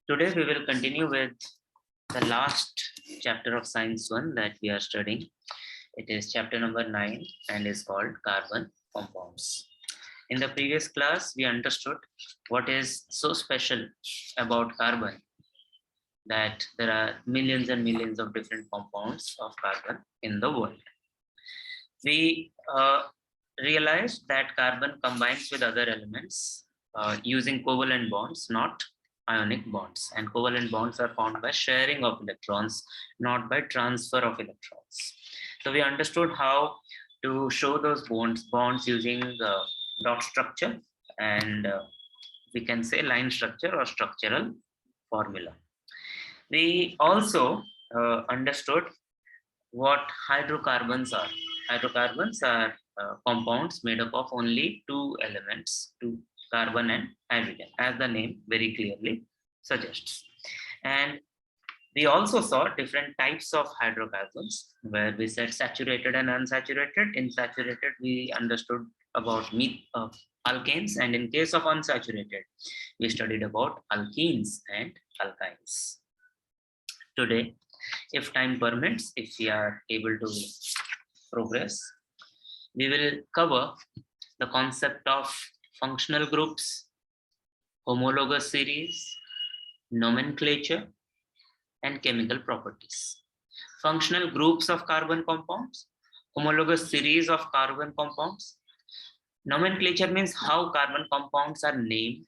Today we will continue with the last chapter of Science 1 that we are studying. It is chapter number 9 and is called Carbon Compounds. In the previous class, we understood what is so special about carbon, that there are millions and millions of different compounds of carbon in the world. We realized that carbon combines with other elements using covalent bonds, not ionic bonds. And covalent bonds are found by sharing of electrons, not by transfer of electrons. So we understood how to show those bonds using dot structure, and we can say line structure or structural formula. We also understood what hydrocarbons are. Hydrocarbons are compounds made up of only two elements, two carbon and hydrogen, as the name very clearly suggests. And we also saw different types of hydrocarbons, where we said saturated and unsaturated. In saturated, we understood about alkanes, and in case of unsaturated, we studied about alkenes and alkynes. Today, if time permits, if we are able to progress, we will cover the concept of functional groups, homologous series, nomenclature, and chemical properties. Functional groups of carbon compounds, homologous series of carbon compounds. Nomenclature means how carbon compounds are named.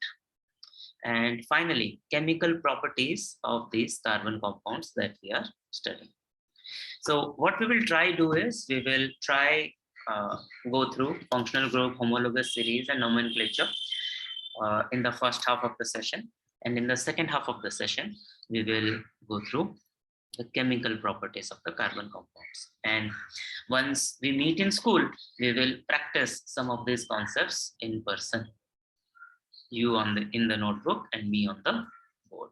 And finally, chemical properties of these carbon compounds that we are studying. So what we will try do is we will try go through functional group, homologous series, and nomenclature in the first half of the session. And in the second half of the session, we will go through the chemical properties of the carbon compounds. And once we meet in school, we will practice some of these concepts in person. You in the notebook and me on the board.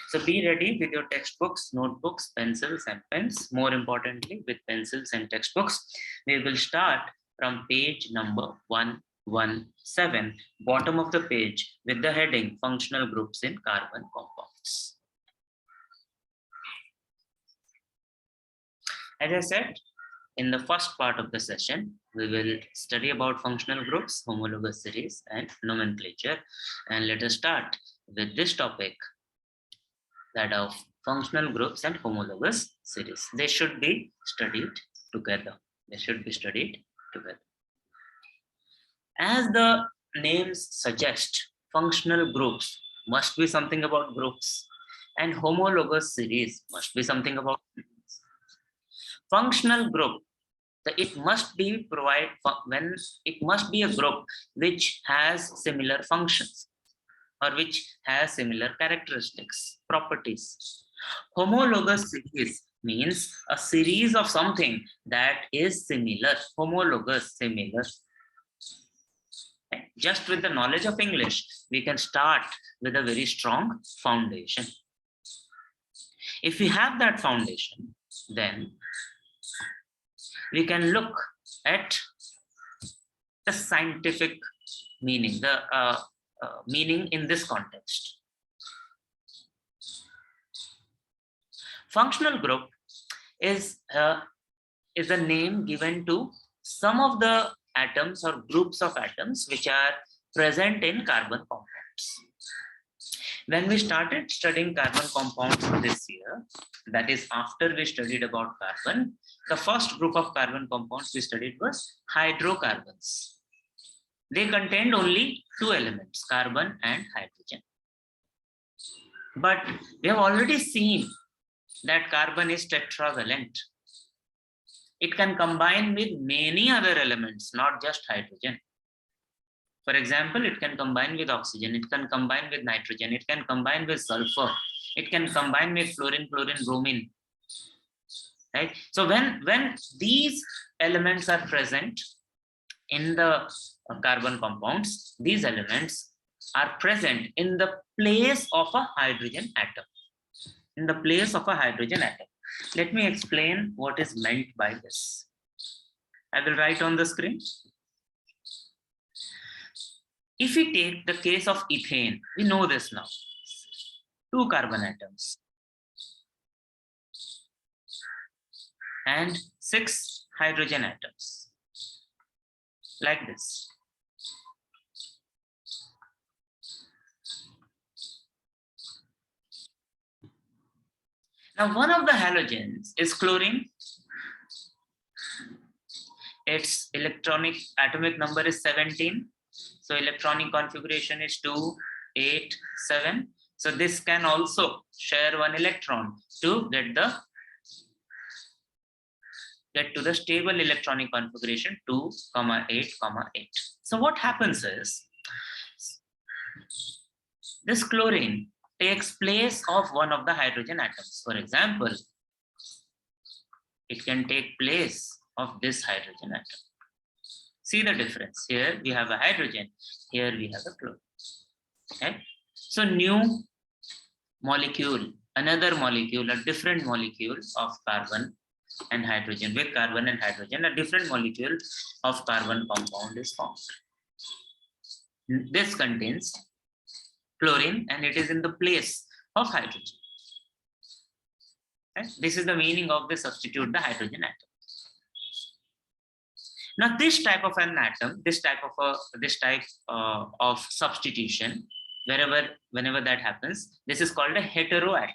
So be ready with your textbooks, notebooks, pencils, and pens. More importantly, with pencils and textbooks. We will start from page number 117, bottom of the page, with the heading Functional Groups in Carbon Compounds. As I said, in the first part of the session, we will study about functional groups, homologous series, and nomenclature. And let us start with this topic, that of functional groups and homologous series. They should be studied together. They should be studied together. As the names suggest, functional groups must be something about groups, and homologous series must be something about series. Functional group, it must be a group which has similar functions or which has similar characteristics, properties. Homologous series means a series of something that is similar, homologous, similar. Just with the knowledge of English, we can start with a very strong foundation. If we have that foundation, then we can look at the scientific meaning, the meaning in this context. Functional group is a name given to some of the atoms or groups of atoms which are present in carbon compounds. When we started studying carbon compounds this year, that is after we studied about carbon, the first group of carbon compounds we studied was hydrocarbons. They contained only two elements, carbon and hydrogen. But we have already seen that carbon is tetravalent. It can combine with many other elements, not just hydrogen. For example, it can combine with oxygen, it can combine with nitrogen, it can combine with sulfur, it can combine with fluorine, bromine. Right? So when these elements are present in the carbon compounds, these elements are present in the place of a hydrogen atom. In the place of a hydrogen atom. Let me explain what is meant by this. I will write on the screen. If we take the case of ethane, we know this now. 2 carbon atoms and 6 hydrogen atoms, like this. Now, one of the halogens is chlorine. Its electronic atomic number is 17. So electronic configuration is 2, 8, 7. So this can also share one electron to get to the stable electronic configuration 2, 8, 8. So what happens is this chlorine takes place of one of the hydrogen atoms. For example, it can take place of this hydrogen atom. See the difference. Here we have a hydrogen, here we have a chlorine. Okay? So new molecule, another molecule, a different molecule of carbon and hydrogen, with carbon and hydrogen, a different molecule of carbon compound is formed. This contains chlorine and it is in the place of hydrogen. Okay? This is the meaning of the substitute the hydrogen atom. Now this type of an atom, this type of substitution, whenever that happens, this is called a heteroatom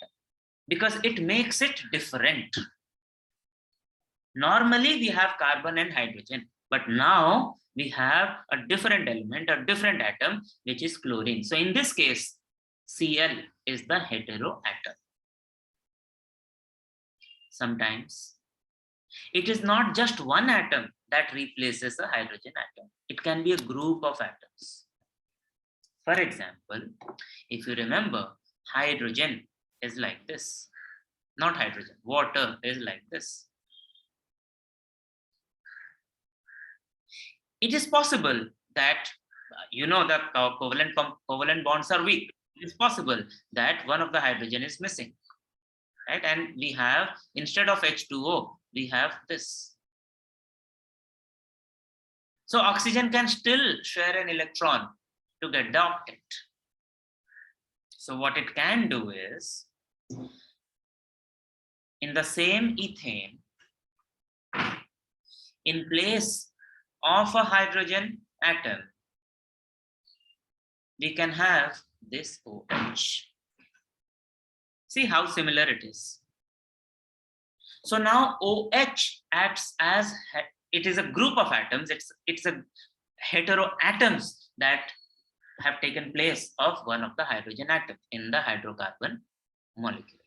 because it makes it different. Normally we have carbon and hydrogen, but now we have a different element, a different atom, which is chlorine. So in this case, Cl is the heteroatom. Sometimes it is not just one atom that replaces a hydrogen atom. It can be a group of atoms. For example, if you remember, hydrogen is like this. Not hydrogen, water is like this. It is possible that, the covalent bonds are weak. It is possible that one of the hydrogen is missing, right? And we have, instead of H2O, we have this. So oxygen can still share an electron to get the octet. So what it can do is, in the same ethane, in place of a hydrogen atom, we can have this OH. See how similar it is. So now OH acts as, it is a group of atoms, it's a heteroatoms that have taken place of one of the hydrogen atom in the hydrocarbon molecule.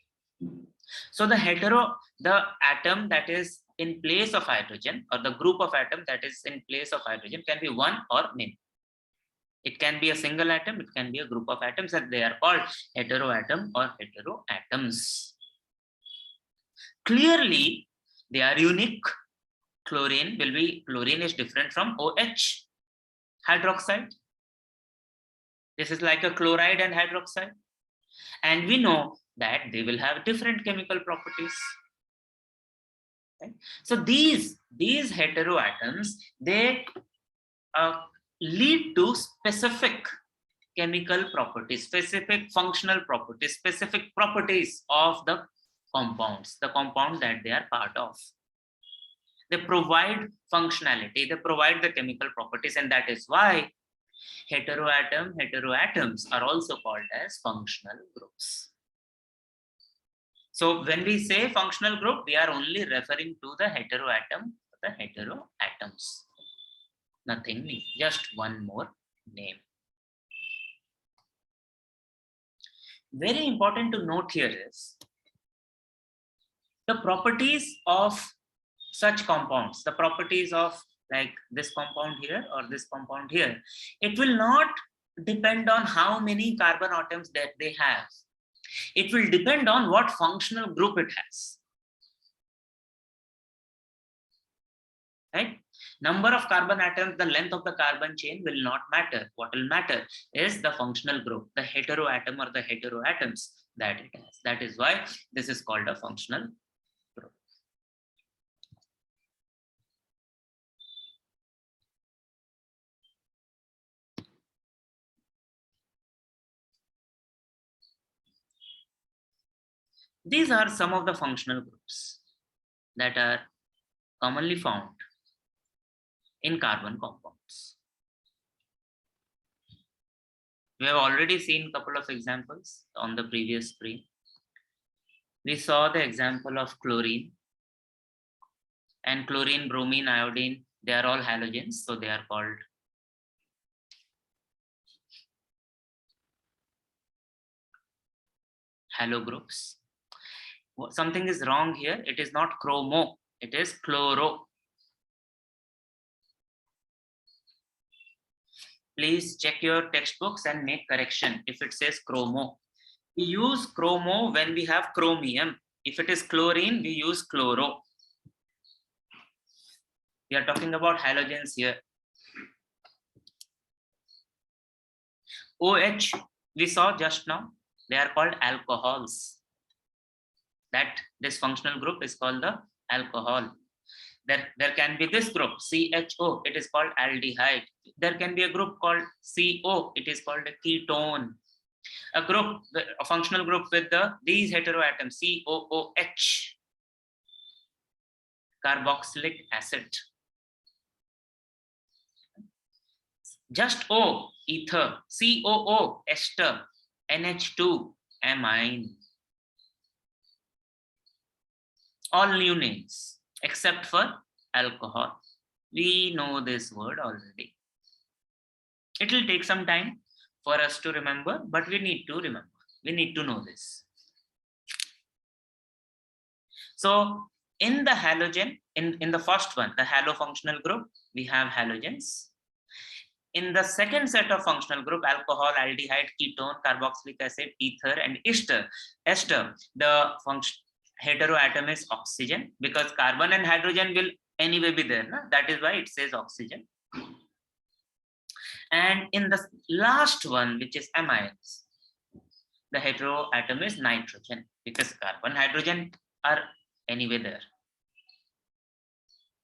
So the atom that is in place of hydrogen, or the group of atom that is in place of hydrogen, can be one or many. It can be a single atom, it can be a group of atoms, and they are called heteroatom or heteroatoms. Clearly, they are unique. Chlorine is different from OH, hydroxide. This is like a chloride and hydroxide. And we know that they will have different chemical properties. Okay? So these heteroatoms, they lead to specific chemical properties, specific functional properties, specific properties of the compounds, the compound that they are part of. They provide functionality, they provide the chemical properties, and that is why heteroatoms are also called as functional groups. So when we say functional group, we are only referring to the heteroatom, the heteroatoms. Nothing new, just one more name. Very important to note here is the properties of such compounds, the properties of like this compound here or this compound here. It will not depend on how many carbon atoms that they have. It will depend on what functional group it has. Right? Number of carbon atoms, the length of the carbon chain will not matter. What will matter is the functional group, the heteroatom or the heteroatoms that it has. That is why this is called a functional group. These are some of the functional groups that are commonly found in carbon compounds. We have already seen a couple of examples on the previous screen. We saw the example of chlorine, and chlorine, bromine, iodine, they are all halogens, so they are called halo groups. Something is wrong here. It is not chromo, it is chloro. Please check your textbooks and make correction if it says chromo. We use chromo when we have chromium. If it is chlorine, we use chloro. We are talking about halogens here. OH, we saw just now, they are called alcohols. That this functional group is called the alcohol. There can be this group, CHO, it is called aldehyde. There can be a group called CO, it is called a ketone. A functional group with these heteroatoms, COOH, carboxylic acid. Just O, ether, COO, ester, NH2, amine. All new names except for alcohol. We know this word already. It will take some time for us to remember, but we need to remember. We need to know this. So in the halogen, in the first one, the halo functional group, we have halogens. In the second set of functional group, alcohol, aldehyde, ketone, carboxylic acid, ether, and ester, the heteroatom is oxygen, because carbon and hydrogen will anyway be there. No? That is why it says oxygen. And in the last one, which is amines, the heteroatom is nitrogen, because carbon, hydrogen are anyway there.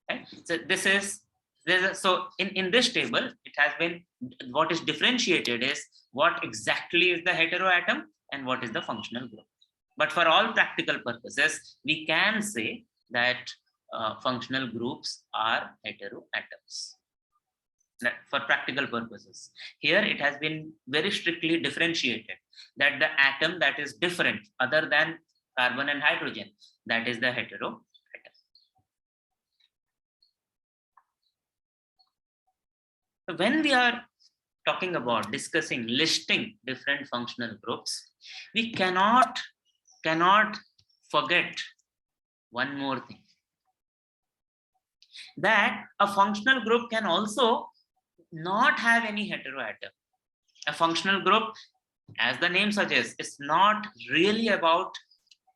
Okay? So this is so in this table, it has been, what is differentiated is what exactly is the heteroatom and what is the functional group. But for all practical purposes, we can say that functional groups are heteroatoms. For practical purposes, here it has been very strictly differentiated that the atom that is different other than carbon and hydrogen, that is the heteroatom. When we are talking about discussing, listing different functional groups, we cannot forget one more thing, that a functional group can also not have any heteroatom. A functional group, as the name suggests, is not really about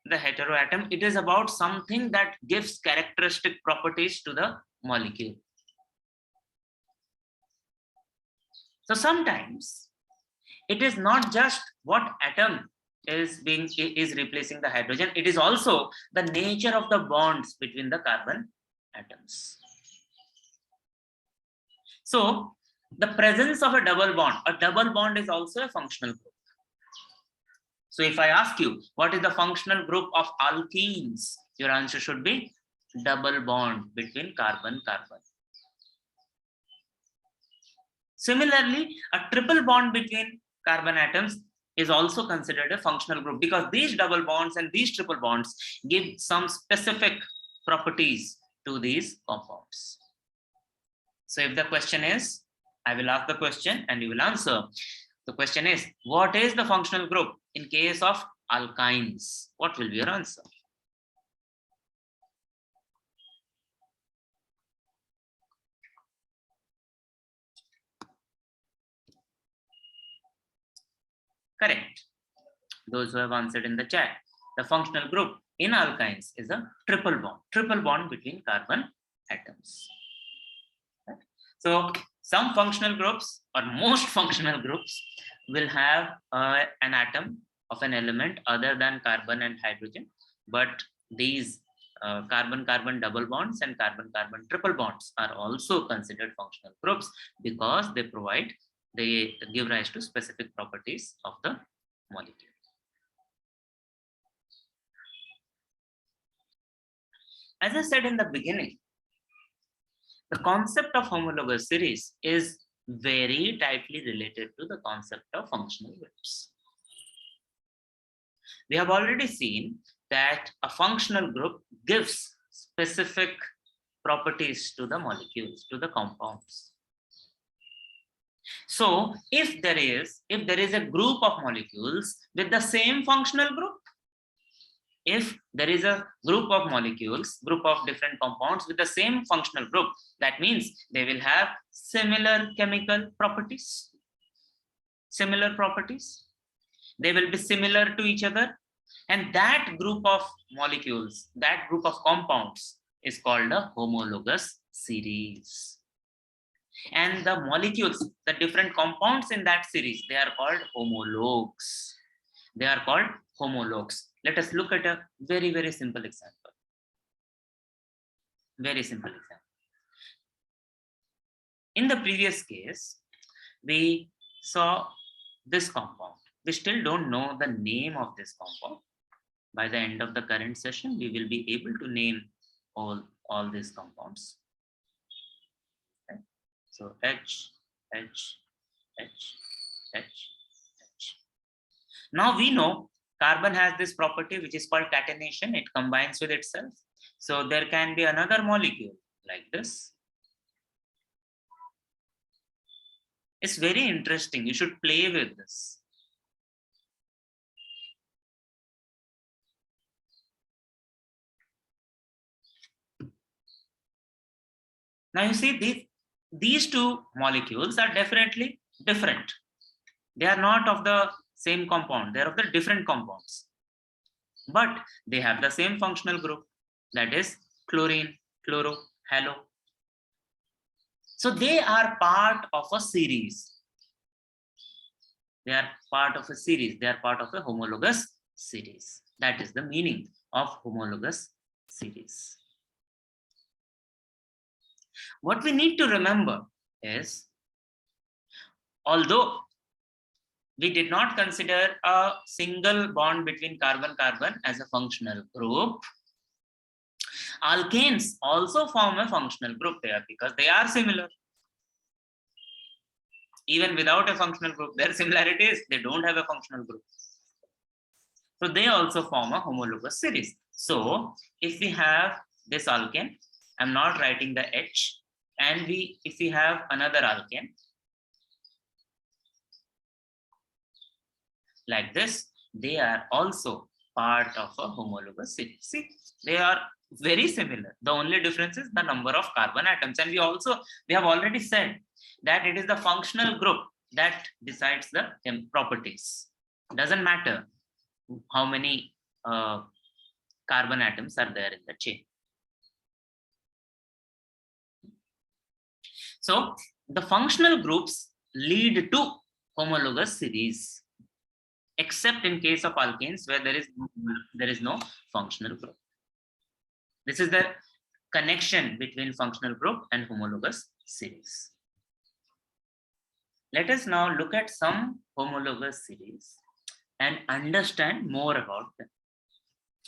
the heteroatom. It is about something that gives characteristic properties to the molecule. So sometimes it is not just what atom is replacing the hydrogen, it is also the nature of the bonds between the carbon atoms. So the presence of a double bond is also a functional group. So if I ask you, what is the functional group of alkenes? Your answer should be double bond between carbon-carbon. Similarly, a triple bond between carbon atoms is also considered a functional group, because these double bonds and these triple bonds give some specific properties to these compounds. So if the question is, I will ask the question and you will answer. The question is, what is the functional group in case of alkynes? What will be your answer? Correct. Those who have answered in the chat, the functional group in alkynes is a triple bond between carbon atoms. Right? So some functional groups, or most functional groups, will have an atom of an element other than carbon and hydrogen, but these carbon-carbon double bonds and carbon-carbon triple bonds are also considered functional groups, because they give rise to specific properties of the molecule. As I said in the beginning, the concept of homologous series is very tightly related to the concept of functional groups. We have already seen that a functional group gives specific properties to the molecules, to the compounds. So if there is a group of molecules with the same functional group, if there is a group of molecules, group of different compounds with the same functional group, that means they will have similar chemical properties. Similar properties. They will be similar to each other. And that group of molecules, that group of compounds is called a homologous series. And the molecules, the different compounds in that series, they are called homologues. They are called homologues. Let us look at a very, very simple example. Very simple example. In the previous case, we saw this compound. We still don't know the name of this compound. By the end of the current session, we will be able to name all these compounds. Okay. So H, H, H, H, H. Now we know carbon has this property which is called catenation. It combines with itself. So there can be another molecule like this. It's very interesting. You should play with this. Now you see these two molecules are definitely different. They are not of the same compound. They are of the different compounds. But they have the same functional group, that is chlorine, chloro, halo. So they are part of a series. They are part of a series. They are part of a homologous series. That is the meaning of homologous series. What we need to remember is, although we did not consider a single bond between carbon-carbon as a functional group, alkanes also form a functional group there because they are similar. Even without a functional group, their similarity is they don't have a functional group. So they also form a homologous series. So if we have this alkane, I'm not writing the H, and if we have another alkane like this, they are also part of a homologous series. See, they are very similar. The only difference is the number of carbon atoms. And we have already said that it is the functional group that decides the properties. Doesn't matter how many carbon atoms are there in the chain. So the functional groups lead to homologous series, except in case of alkanes where there is no functional group. This is the connection between functional group and homologous series. Let us now look at some homologous series and understand more about them.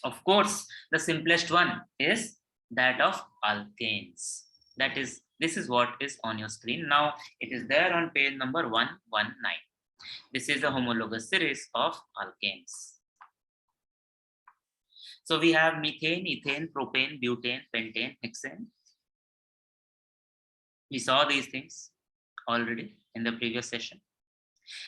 Of course, the simplest one is that of alkanes. This is what is on your screen. Now it is there on page number 119. This is a homologous series of alkanes. So we have methane, ethane, propane, butane, pentane, hexane. We saw these things already in the previous session.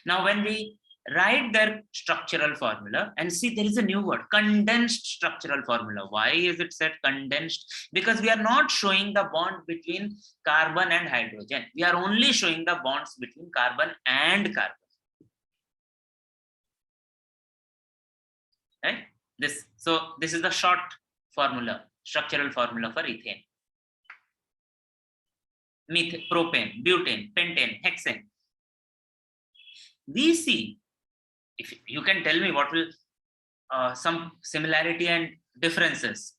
Now when we write their structural formula, and see there is a new word, condensed structural formula. Why is it said condensed? Because we are not showing the bond between carbon and hydrogen. We are only showing the bonds between carbon and carbon. Right? This is the short formula, structural formula for ethane. Methane, propane, butane, pentane, hexane. We see, if you can tell me what will some similarity and differences.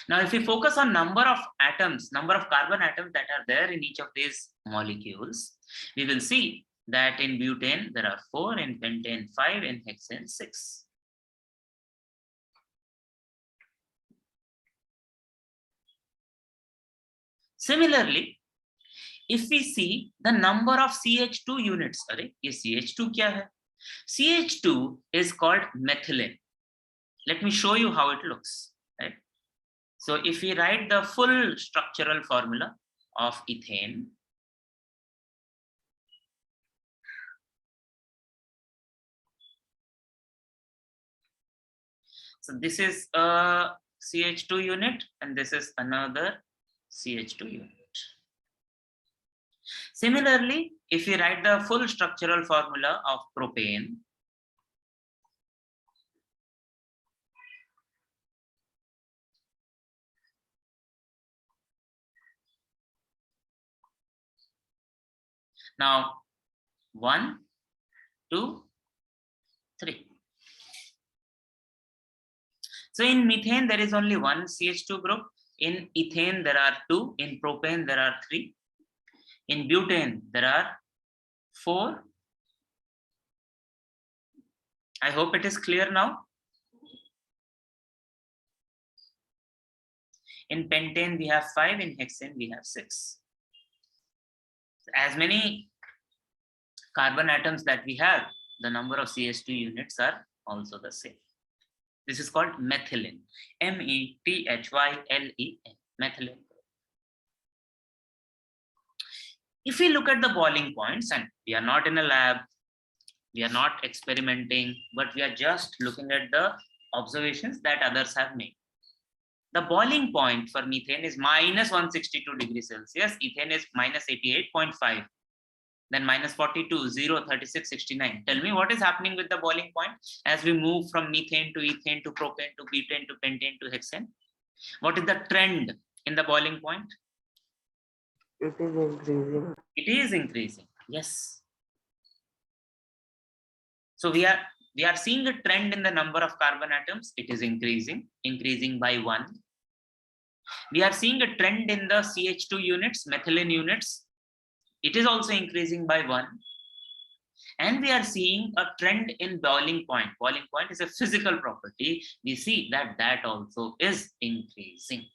Now, if we focus on number of atoms, number of carbon atoms that are there in each of these molecules, we will see that in butane there are 4, in pentane 5, in hexane 6. Similarly, if we see the number of CH2 units, अरे ये CH2 क्या है? CH2 is called methylene. Let me show you how it looks. Right? So if we write the full structural formula of ethane, so this is a CH2 unit and this is another CH2 unit. Similarly, if we write the full structural formula of propane, now 1, 2, 3. So in methane, there is only one CH2 group. In ethane, there are 2. In propane, there are 3. In butane, there are 4. I hope it is clear now. In pentane, we have 5. In hexane, we have 6. As many carbon atoms that we have, the number of CH2 units are also the same. This is called methylene. METHYLEN. Methylene. If we look at the boiling points, and we are not in a lab, we are not experimenting, but we are just looking at the observations that others have made. The boiling point for methane is minus 162 degrees Celsius. Ethane is minus 88.5. Then minus 42, 0, 36, 69. Tell me what is happening with the boiling point as we move from methane to ethane to propane to butane to pentane to hexane. What is the trend in the boiling point? It is increasing. It is increasing. Yes. So we are seeing a trend in the number of carbon atoms. It is increasing by 1. We are seeing a trend in the CH2 units, methylene units. It is also increasing by 1. And we are seeing a trend in boiling point. Boiling point is a physical property. We see that also is increasing.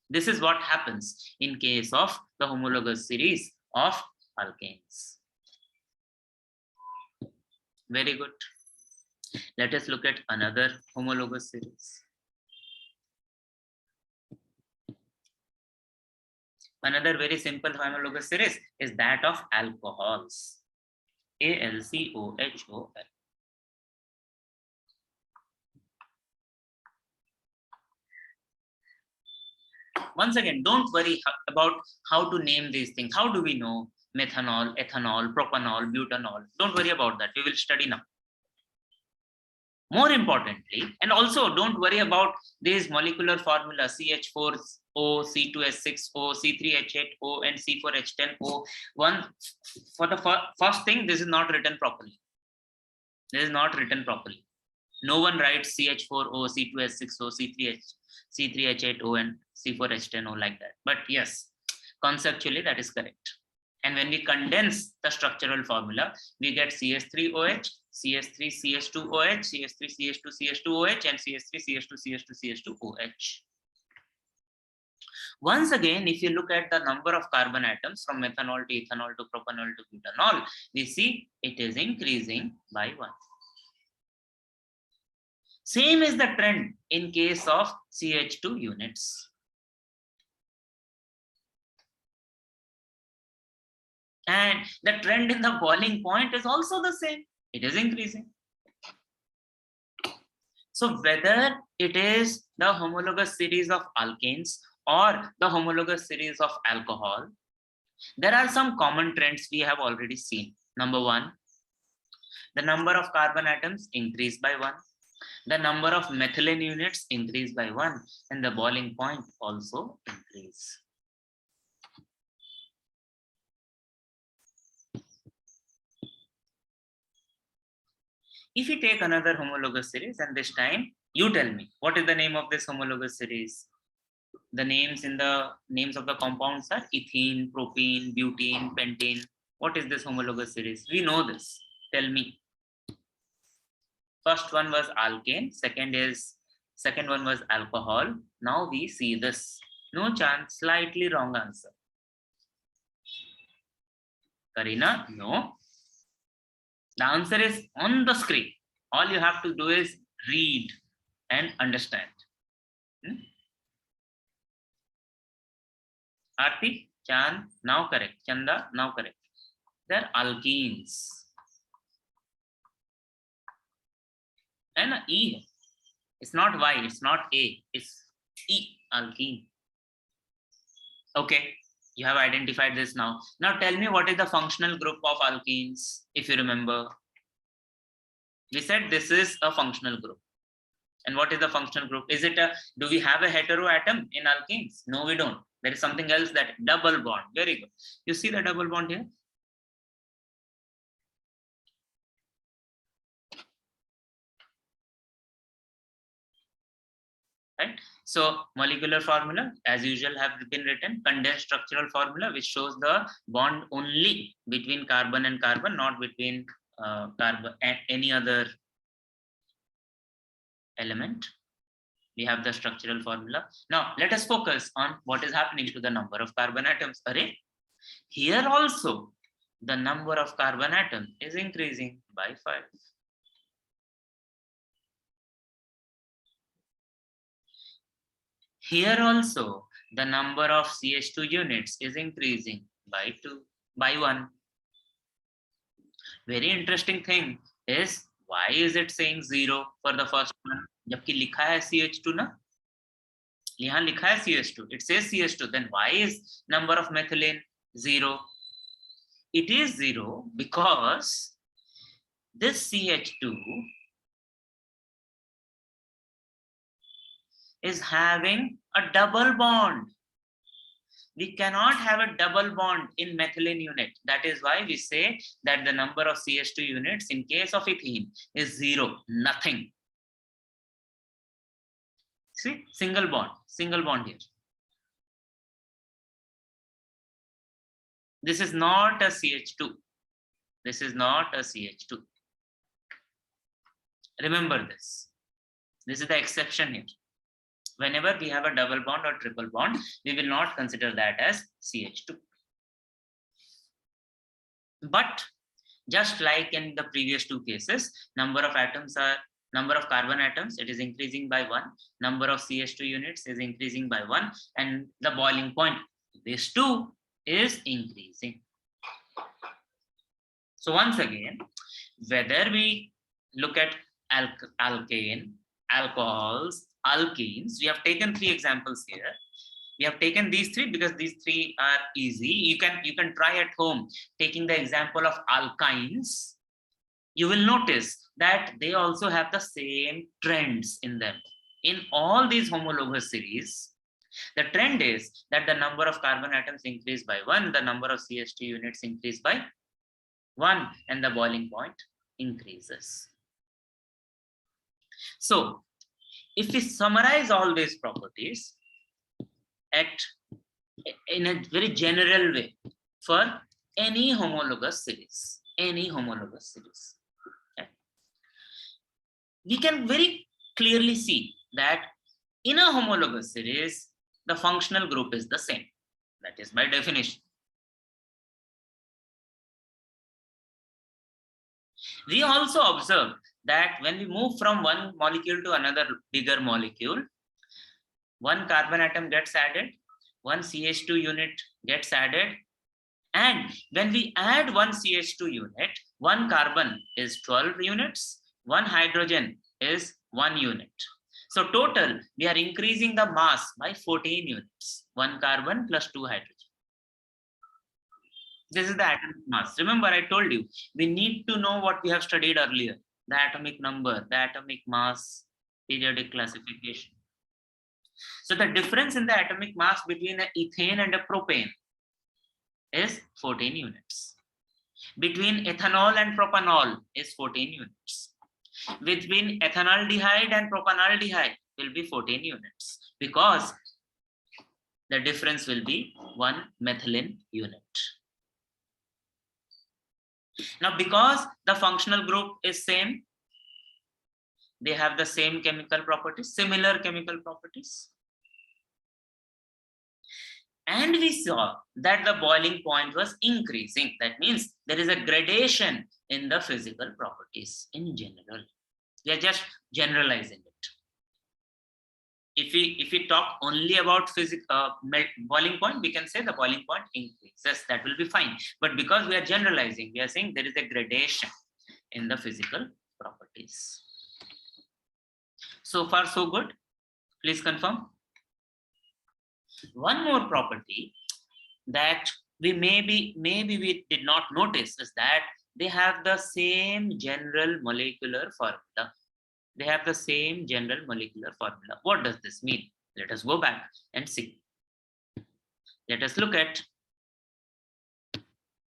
This is what happens in case of the homologous series of alkanes. Very good. Let us look at another homologous series. Another very simple homologous series is that of alcohols. AlCOHOL. Once again, don't worry about how to name these things. How do we know methanol, ethanol, propanol, butanol? Don't worry about that. We will study now. More importantly, and also don't worry about these molecular formula CH4O, C2H6O, C3H8O, and C4H10O. For the first thing, this is not written properly. This is not written properly. No one writes CH4O, C2H6O, C3H8O, and C4H10O like that. But yes, conceptually that is correct. And when we condense the structural formula, we get CH3OH, CH3CH2OH, CH3CH2CH2OH, and CH3CH2CH2CH2OH. Once again, if you look at the number of carbon atoms from methanol to ethanol to propanol to butanol, we see it is increasing by 1. Same is the trend in case of CH2 units. And the trend in the boiling point is also the same. It is increasing. So whether it is the homologous series of alkanes or the homologous series of alcohol, there are some common trends we have already seen. Number 1, the number of carbon atoms increase by 1. The number of methylene units increase by 1, and the boiling point also increase. If you take another homologous series, and this time you tell me what is the name of this homologous series. The names of the compounds are ethene, propene, butane, pentane. What is this homologous series? We know this. Tell me. First one was alkane. Second one was alcohol. Now we see this. No chance. Slightly wrong answer. Karina, no. The answer is on the screen. All you have to do is read and understand. Aarti, Chan, now correct. Chanda, now correct. They're alkenes. And E. It's not Y, it's not A, it's E, alkene. Okay, you have identified this now. Now tell me, what is the functional group of alkenes, if you remember? We said this is a functional group. And what is the functional group? Is it do we have a heteroatom in alkenes? No, we don't. There is something else, that double bond. Very good. You see the double bond here? Right? So molecular formula, as usual, have been written. Condensed structural formula, which shows the bond only between carbon and carbon, not between carbon and any other element. We have the structural formula. Now let us focus on what is happening to the number of carbon atoms. Array, here also the number of carbon atoms is increasing by 5. Here also the number of CH2 units is increasing by 1. Very interesting thing is, why is it saying 0 for the first one? जबकि लिखा है CH2 ना, यहाँ लिखा है CH2, it says CH2, then why is number of methylene 0? It is 0 because this CH2 is having a double bond. We cannot have a double bond in methylene unit. That is why we say that the number of CH2 units in case of ethene is 0, nothing. See, single bond here. This is not a CH2. This is not a CH2. Remember this. This is the exception here. Whenever we have a double bond or triple bond, we will not consider that as CH2. But just like in the previous two cases, number of carbon atoms, it is increasing by 1. Number of CH2 units is increasing by 1, and the boiling point, this 2, is increasing. So once again, whether we look at alkane, alcohols, alkenes, we have taken 3 examples here. We have taken these 3 because these 3 are easy. You can try at home taking the example of alkynes. You will notice that they also have the same trends in them. In all these homologous series, the trend is that the number of carbon atoms increase by 1, the number of CH2 units increase by 1, and the boiling point increases. So if we summarize all these properties in a very general way for any homologous series, okay, we can very clearly see that in a homologous series, the functional group is the same. That is by definition. We also observe that when we move from one molecule to another bigger molecule, one carbon atom gets added, one CH2 unit gets added, and when we add one CH2 unit, one carbon is 12 units, one hydrogen is 1 unit. So total, we are increasing the mass by 14 units, 1 carbon plus 2 hydrogen. This is the atomic mass. Remember, I told you, we need to know what we have studied earlier, the atomic number, the atomic mass, periodic classification. So the difference in the atomic mass between an ethane and a propane is 14 units. Between ethanol and propanol is 14 units. Between ethanaldehyde and propanaldehyde will be 14 units, because the difference will be 1 methylene unit. Now, because the functional group is same, they have the same chemical properties, similar chemical properties. And we saw that the boiling point was increasing. That means there is a gradation in the physical properties in general. We are just generalizing it. If we talk only about boiling point, we can say the boiling point increases. That will be fine. But because we are generalizing, we are saying there is a gradation in the physical properties. So far, so good. Please confirm. One more property that we maybe we did not notice is that they have the same general molecular formula. They have the same general molecular formula. What does this mean? Let us go back and see. Let us look at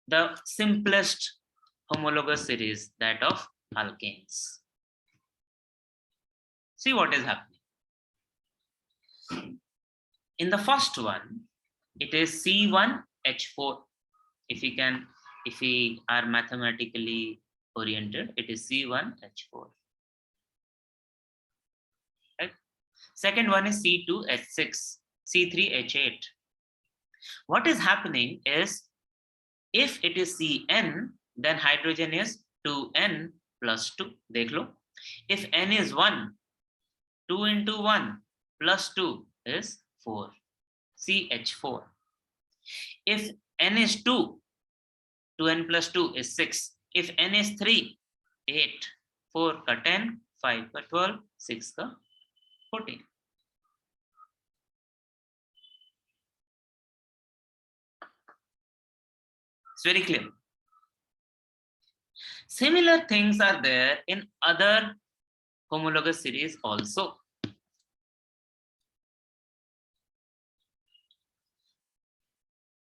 the simplest homologous series, that of alkanes. See what is happening. In the first one, it is C1H4. If we are mathematically oriented, it is C1H4. Right? Second one is C2H6, C3H8. What is happening is, if it is Cn, then hydrogen is 2n plus 2. Dekh lo. If n is 1, 2 into 1 plus 2 is 4. CH4. If n is 2, 2n plus 2 is 6. If n is 3, 8. 4 ka 10, 5 ka 12, 6 ka 14. It's very clear. Similar things are there in other homologous series also.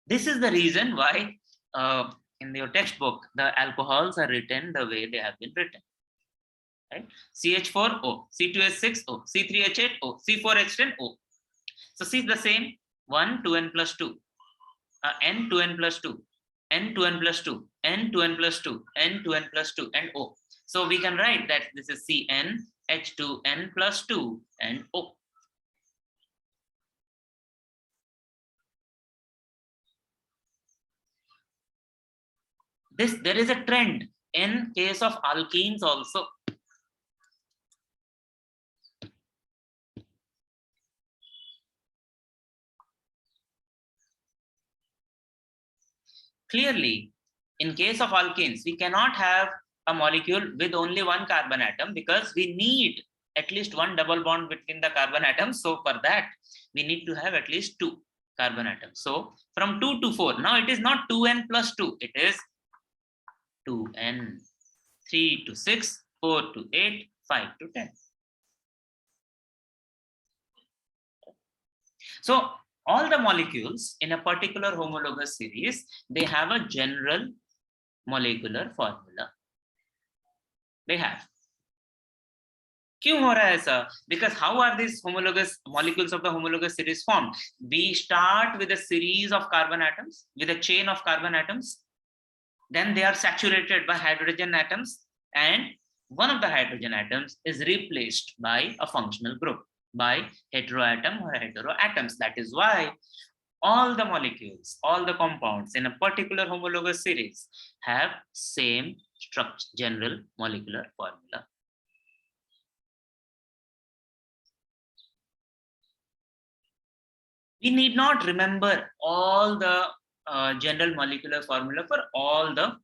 This is the reason why in your textbook, the alcohols are written the way they have been written. Right? CH4O, C2H6O, C3H8O, C4H10O. So see the same 1, 2n plus 2, n 2n plus 2, n 2n plus 2, n 2n plus 2, n 2n plus 2, and O. So we can write that this is Cn, H2n plus 2, and O. There is a trend in case of alkenes also. Clearly, in case of alkenes, we cannot have a molecule with only one carbon atom, because we need at least one double bond between the carbon atoms. So for that, we need to have at least 2 carbon atoms. So from 2 to 4, now it is not 2n plus 2, it is 2n, 3 to 6, 4 to 8, 5 to 10. So all the molecules in a particular homologous series, they have a general molecular formula. They have. क्यों हो रहा है ऐसा? Because how are these homologous molecules of the homologous series formed? We start with a series of carbon atoms, with a chain of carbon atoms. Then they are saturated by hydrogen atoms, and one of the hydrogen atoms is replaced by a functional group, by heteroatom or heteroatoms. That is why all the molecules, all the compounds in a particular homologous series have same structure, general molecular formula. We need not remember all the general molecular formula for all the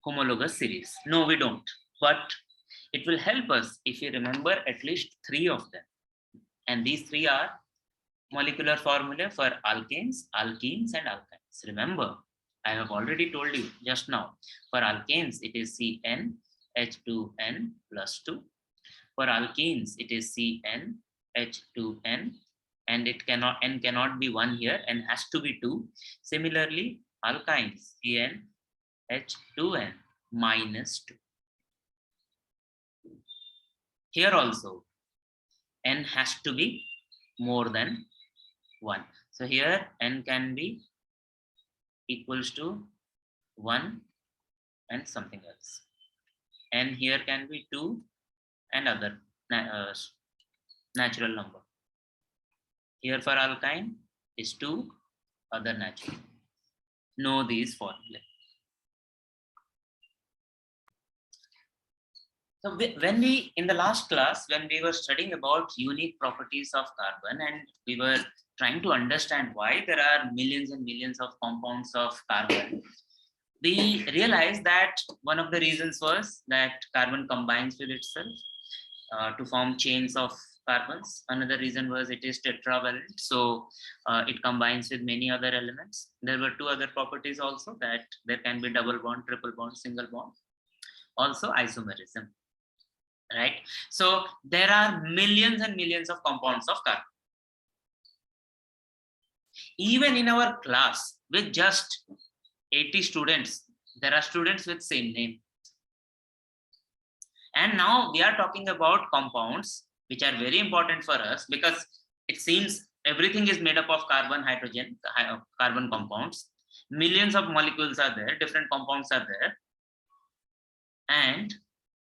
homologous series. No, we don't. But it will help us if we remember at least 3 of them. And these 3 are molecular formula for alkanes, alkenes, and alkynes. Remember, I have already told you just now. For alkanes, it is Cn H2n plus 2. For alkenes, it is Cn H2n, and it cannot, n cannot be 1 here, and has to be 2. Similarly, alkynes, Cn H2n minus 2. Here also, n has to be more than 1. So here n can be equals to 1 and something else. And here can be 2 and other natural number. Here for alkyne, is 2 other natural. Know these formulae. So when we, in the last class, when we were studying about unique properties of carbon, and we were trying to understand why there are millions and millions of compounds of carbon, we realized that one of the reasons was that carbon combines with itself to form chains of carbons. Another reason was it is tetravalent, so it combines with many other elements. There were 2 other properties also, that there can be double bond, triple bond, single bond, also isomerism, right? So there are millions and millions of compounds of carbon. Even in our class with just 80 students, there are students with same name. And now we are talking about compounds which are very important for us, because it seems everything is made up of carbon, hydrogen, carbon compounds. Millions of molecules are there, different compounds are there, and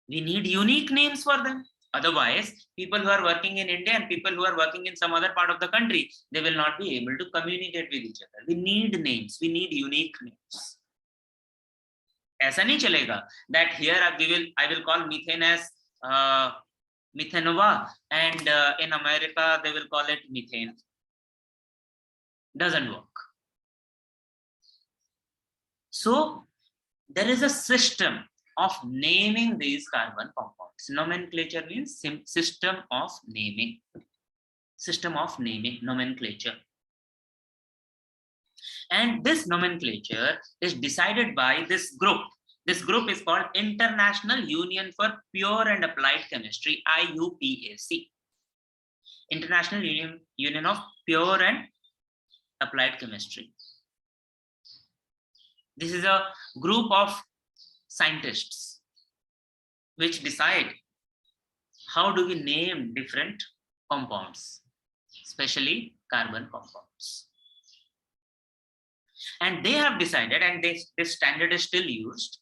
we need unique names for them. Otherwise, people who are working in India and people who are working in some other part of the country, they will not be able to communicate with each other. We need names, we need unique names. ऐसा नहीं चलेगा that here I will call methane as methanova, and in America they will call it methane. Doesn't work. So there is a system of naming these carbon compounds. Nomenclature means system of naming. System of naming, nomenclature. And this nomenclature is decided by this group. This group is called International Union for Pure and Applied Chemistry, IUPAC. International Union of Pure and Applied Chemistry. This is a group of scientists which decide how do we name different compounds, especially carbon compounds. And they have decided, and this standard is still used,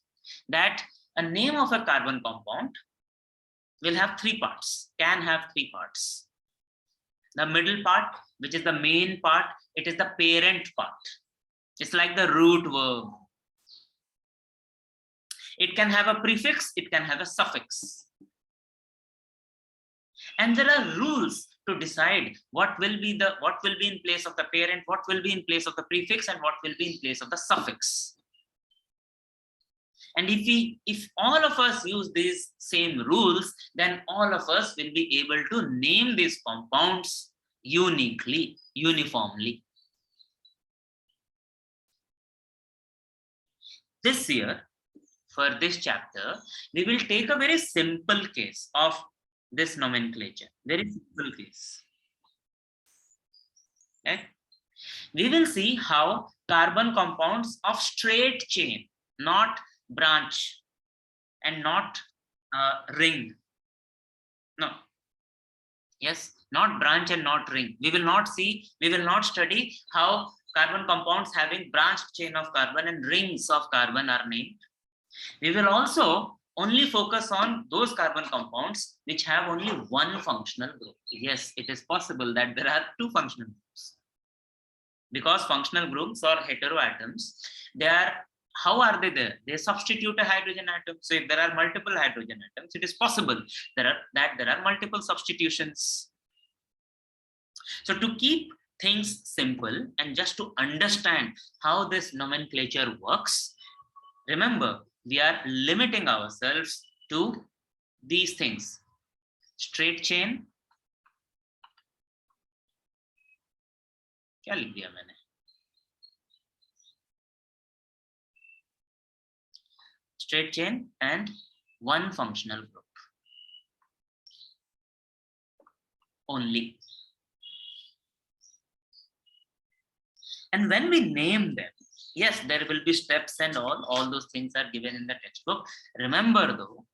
that a name of a carbon compound will have 3 parts, can have 3 parts. The middle part, which is the main part, it is the parent part. It's like the root verb. It can have a prefix, it can have a suffix. And there are rules to decide what will be in place of the parent, what will be in place of the prefix, and what will be in place of the suffix. And if all of us use these same rules, then all of us will be able to name these compounds uniquely, uniformly. This year, for this chapter, we will take a very simple case of this nomenclature. Very simple case. Okay? We will see how carbon compounds of straight chain, not branch and not ring. No. Yes, not branch and not ring. We will not study how carbon compounds having branched chain of carbon and rings of carbon are named. We will also only focus on those carbon compounds which have only one functional group. Yes, it is possible that there are 2 functional groups. Because functional groups or heteroatoms, how are they there? They substitute a hydrogen atom. So if there are multiple hydrogen atoms, it is possible that there are multiple substitutions. So to keep things simple and just to understand how this nomenclature works, remember, we are limiting ourselves to these things: straight chain. क्या लिख दिया मैंने? Straight chain and one functional group only. And when we name them, yes, there will be steps and all those things are given in the textbook. Remember though,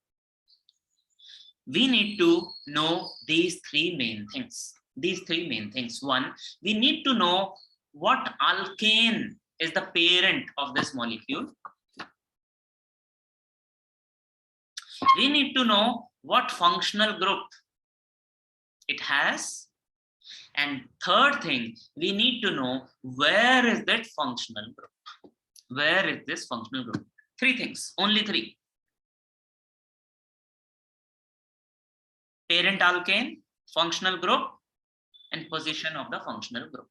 we need to know these 3 main things. One, we need to know what alkane is the parent of this molecule. We need to know what functional group it has. And third thing, we need to know where is that functional group. Where is this functional group? Three things, only three. Parent alkane, functional group, and position of the functional group.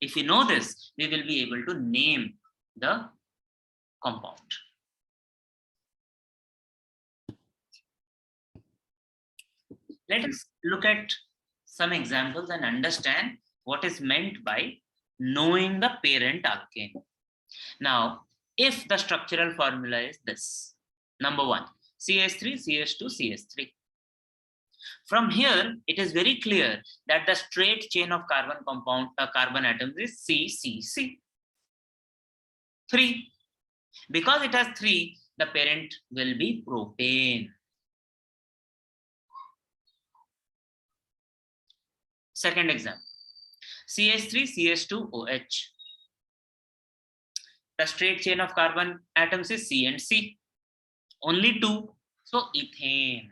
If we know this, we will be able to name the compound. Let us look at some examples and understand what is meant by knowing the parent alkane. Now, if the structural formula is this, number one, CH3, CH2, CH3. From here, it is very clear that the straight chain of carbon atoms is CCC. 3. Because it has 3, the parent will be propane. Second example, CH3, CH2OH. The straight chain of carbon atoms is C and C. Only 2, so ethane.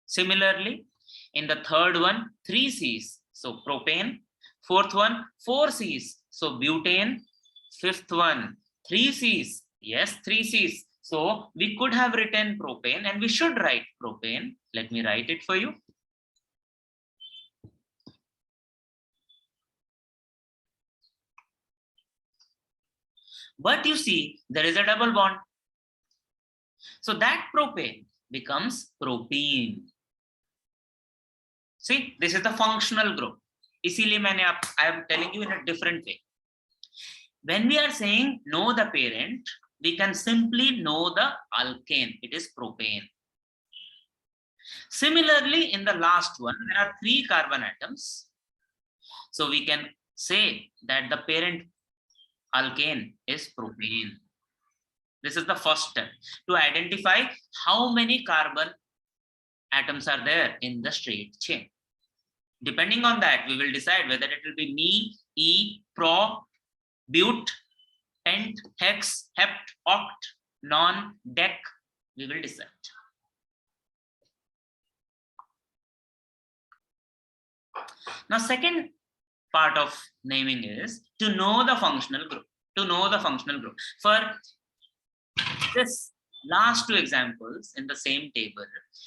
Similarly, in the third one, 3 C's, so propane. Fourth one, 4 C's, so butane. Fifth one, 3 C's, yes, 3 C's. So we could have written propane and we should write propane. Let me write it for you. But you see, there is a double bond. So that propane becomes propene. See, this is the functional group. I am telling you in a different way. When we are saying know the parent, we can simply know the alkane. It is propane. Similarly, in the last one, there are 3 carbon atoms. So we can say that the parent alkane is propane. This is the first step to identify how many carbon atoms are there in the straight chain. Depending on that, we will decide whether it will be me, e, pro, but, pent, hex, hept, oct, non, dec. We will decide. Now, second part of naming is to know the functional group. To know the functional group. For this last 2 examples in the same table,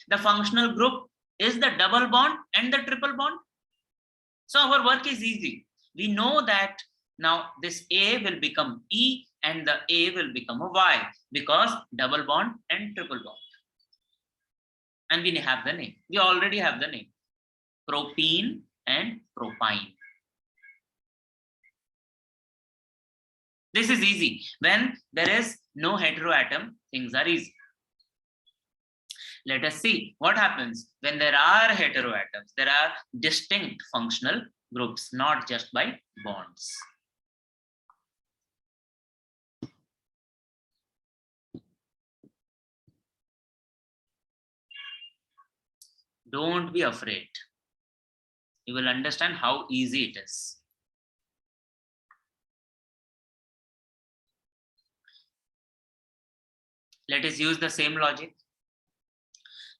the functional group is the double bond and the triple bond. So our work is easy. We know that now this A will become E and the A will become a Y because double bond and triple bond. And we have the name. We already have the name. Propene and propyne. This is easy. When there is no heteroatom, things are easy. Let us see what happens when there are heteroatoms. There are distinct functional groups, not just by bonds. Don't be afraid. You will understand how easy it is. Let us use the same logic.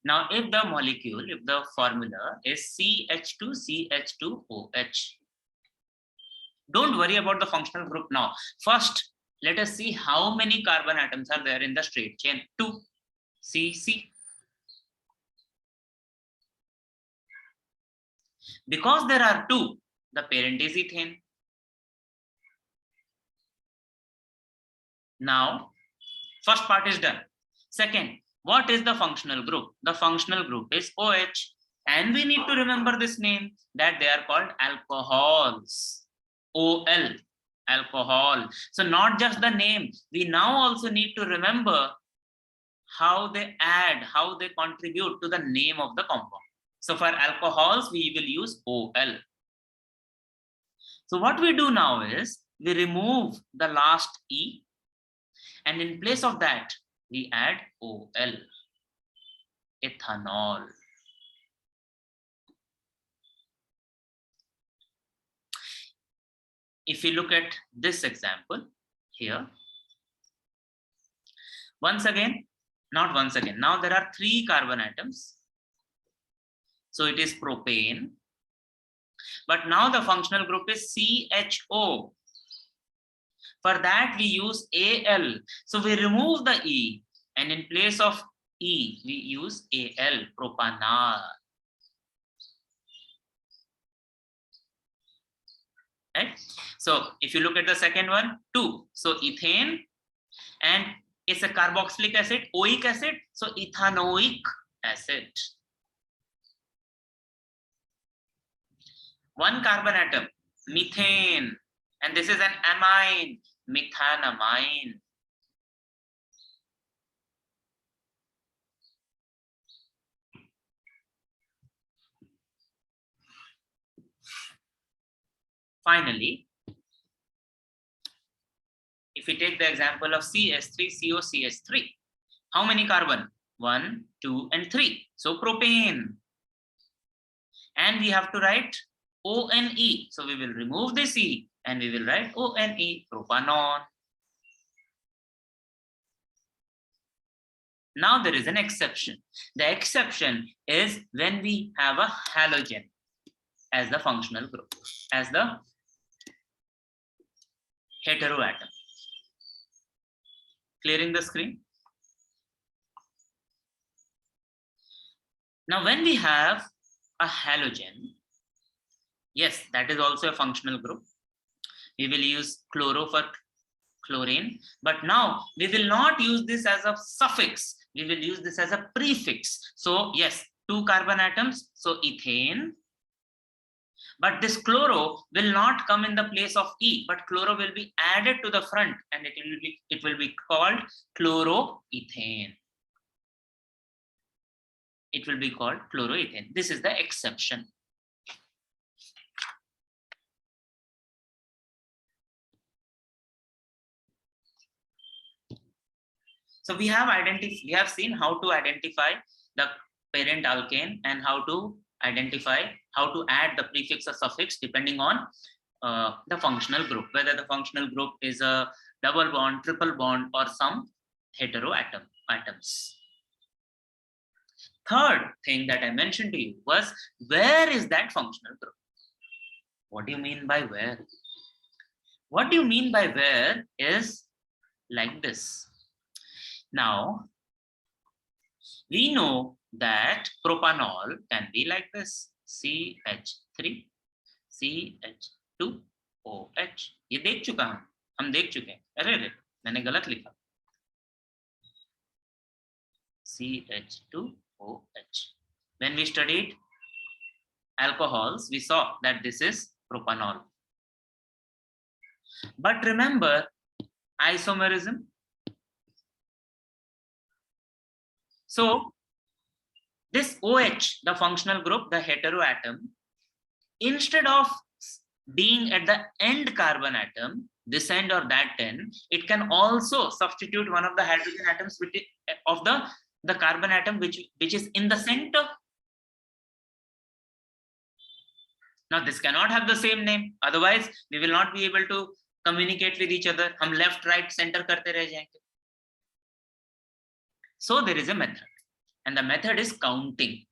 Now, if the molecule, if the formula is CH2CH2OH, don't worry about the functional group now. First, let us see how many carbon atoms are there in the straight chain. 2, CC. Because there are 2, the parent is ethane. Now, first part is done. Second, what is the functional group? The functional group is OH. And we need to remember this name, that they are called alcohols. OL, alcohol. So not just the name, we now also need to remember how they add, how they contribute to the name of the compound. So for alcohols, we will use OL. So what we do now is we remove the last E, and in place of that, we add OL, ethanol. If you look at this example here, now there are 3 carbon atoms. So it is propane, But now the functional group is CHO. For that we use Al. So we remove the E, and in place of E we use Al, propanol. Right? So if you look at the second one, 2. So ethane, and it's a carboxylic acid, oic acid, so ethanoic acid. 1 carbon atom, methane, and this is an amine, methanamine. Finally, if we take the example of CS3COCH3, how many carbon? 1, 2, and 3. So propane. And we have to write ONE. So we will remove this E and we will write ONE, propanol. Now there is an exception. The exception is when we have a halogen as the functional group, as the heteroatom. Clearing the screen. Now when we have a halogen, yes, that is also a functional group. We will use chloro for chlorine, but now we will not use this as a suffix. We will use this as a prefix. So yes, 2 carbon atoms, so ethane. But this chloro will not come in the place of E, but chloro will be added to the front, and it will be called chloroethane. It will be called chloroethane. This is the exception. So we have seen how to identify the parent alkane and how to add the prefix or suffix depending on the functional group, whether the functional group is a double bond, triple bond, or some atoms. Third thing that I mentioned to you was, where is that functional group? What do you mean by where? What do you mean by where is like this. Now, we know that propanol can be like this, CH3, CH2OH. ये देख चुका हम देख चुके हैं. अरे मैंने गलत लिखा. CH2OH. When we studied alcohols, we saw that this is propanol. But remember isomerism. So this OH, the functional group, the heteroatom, instead of being at the end carbon atom, this end or that end, it can also substitute one of the hydrogen atoms of the carbon atom which is in the center. Now this cannot have the same name, otherwise we will not be able to communicate with each other. हम left, right, center करते रह जाएंगे. So there is a method, and the method is counting.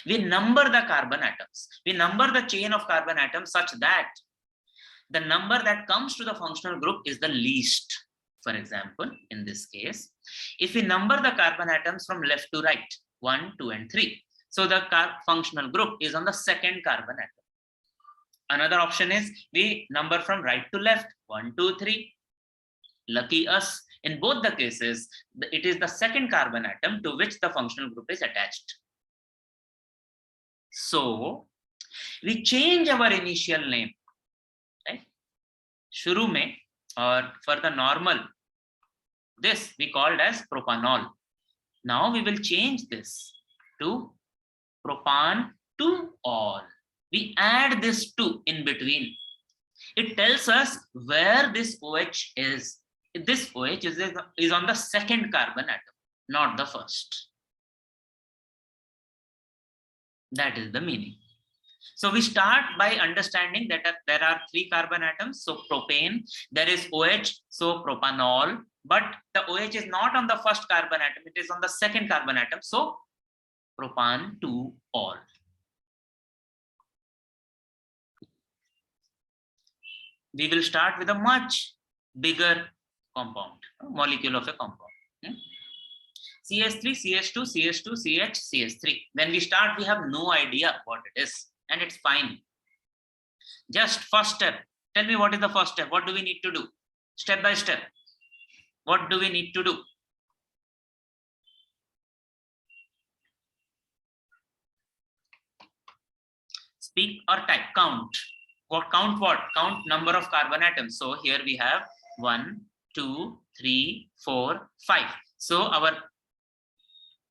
We number the carbon atoms. We number the chain of carbon atoms such that the number that comes to the functional group is the least. For example, in this case, if we number the carbon atoms from left to right, 1, 2, and 3, so the functional group is on the second carbon atom. Another option is we number from right to left, 1, 2, 3. Lucky us. In both the cases, it is the second carbon atom to which the functional group is attached. So we change our initial name, right? Shuru mein, or for the normal, this we called as propanol. Now we will change this to propan-2-ol. We add this 2 in between. It tells us where this OH is. This OH is on the second carbon atom, not the first. That is the meaning. So we start by understanding that there are 3 carbon atoms. So propane, there is OH, so propanol, but the OH is not on the first carbon atom, it is on the second carbon atom, so propan-2-ol. we will start with a much bigger compound, molecule of a compound. CH3, CH2, CH2, CH, CH3. When we start, we have no idea what it is, and it's fine. Just first step. Tell me what is the first step? What do we need to do? Step by step. What do we need to do? Speak or type. Count. What count? What? Count number of carbon atoms. So here we have 1, 2, 3, 4, 5. So our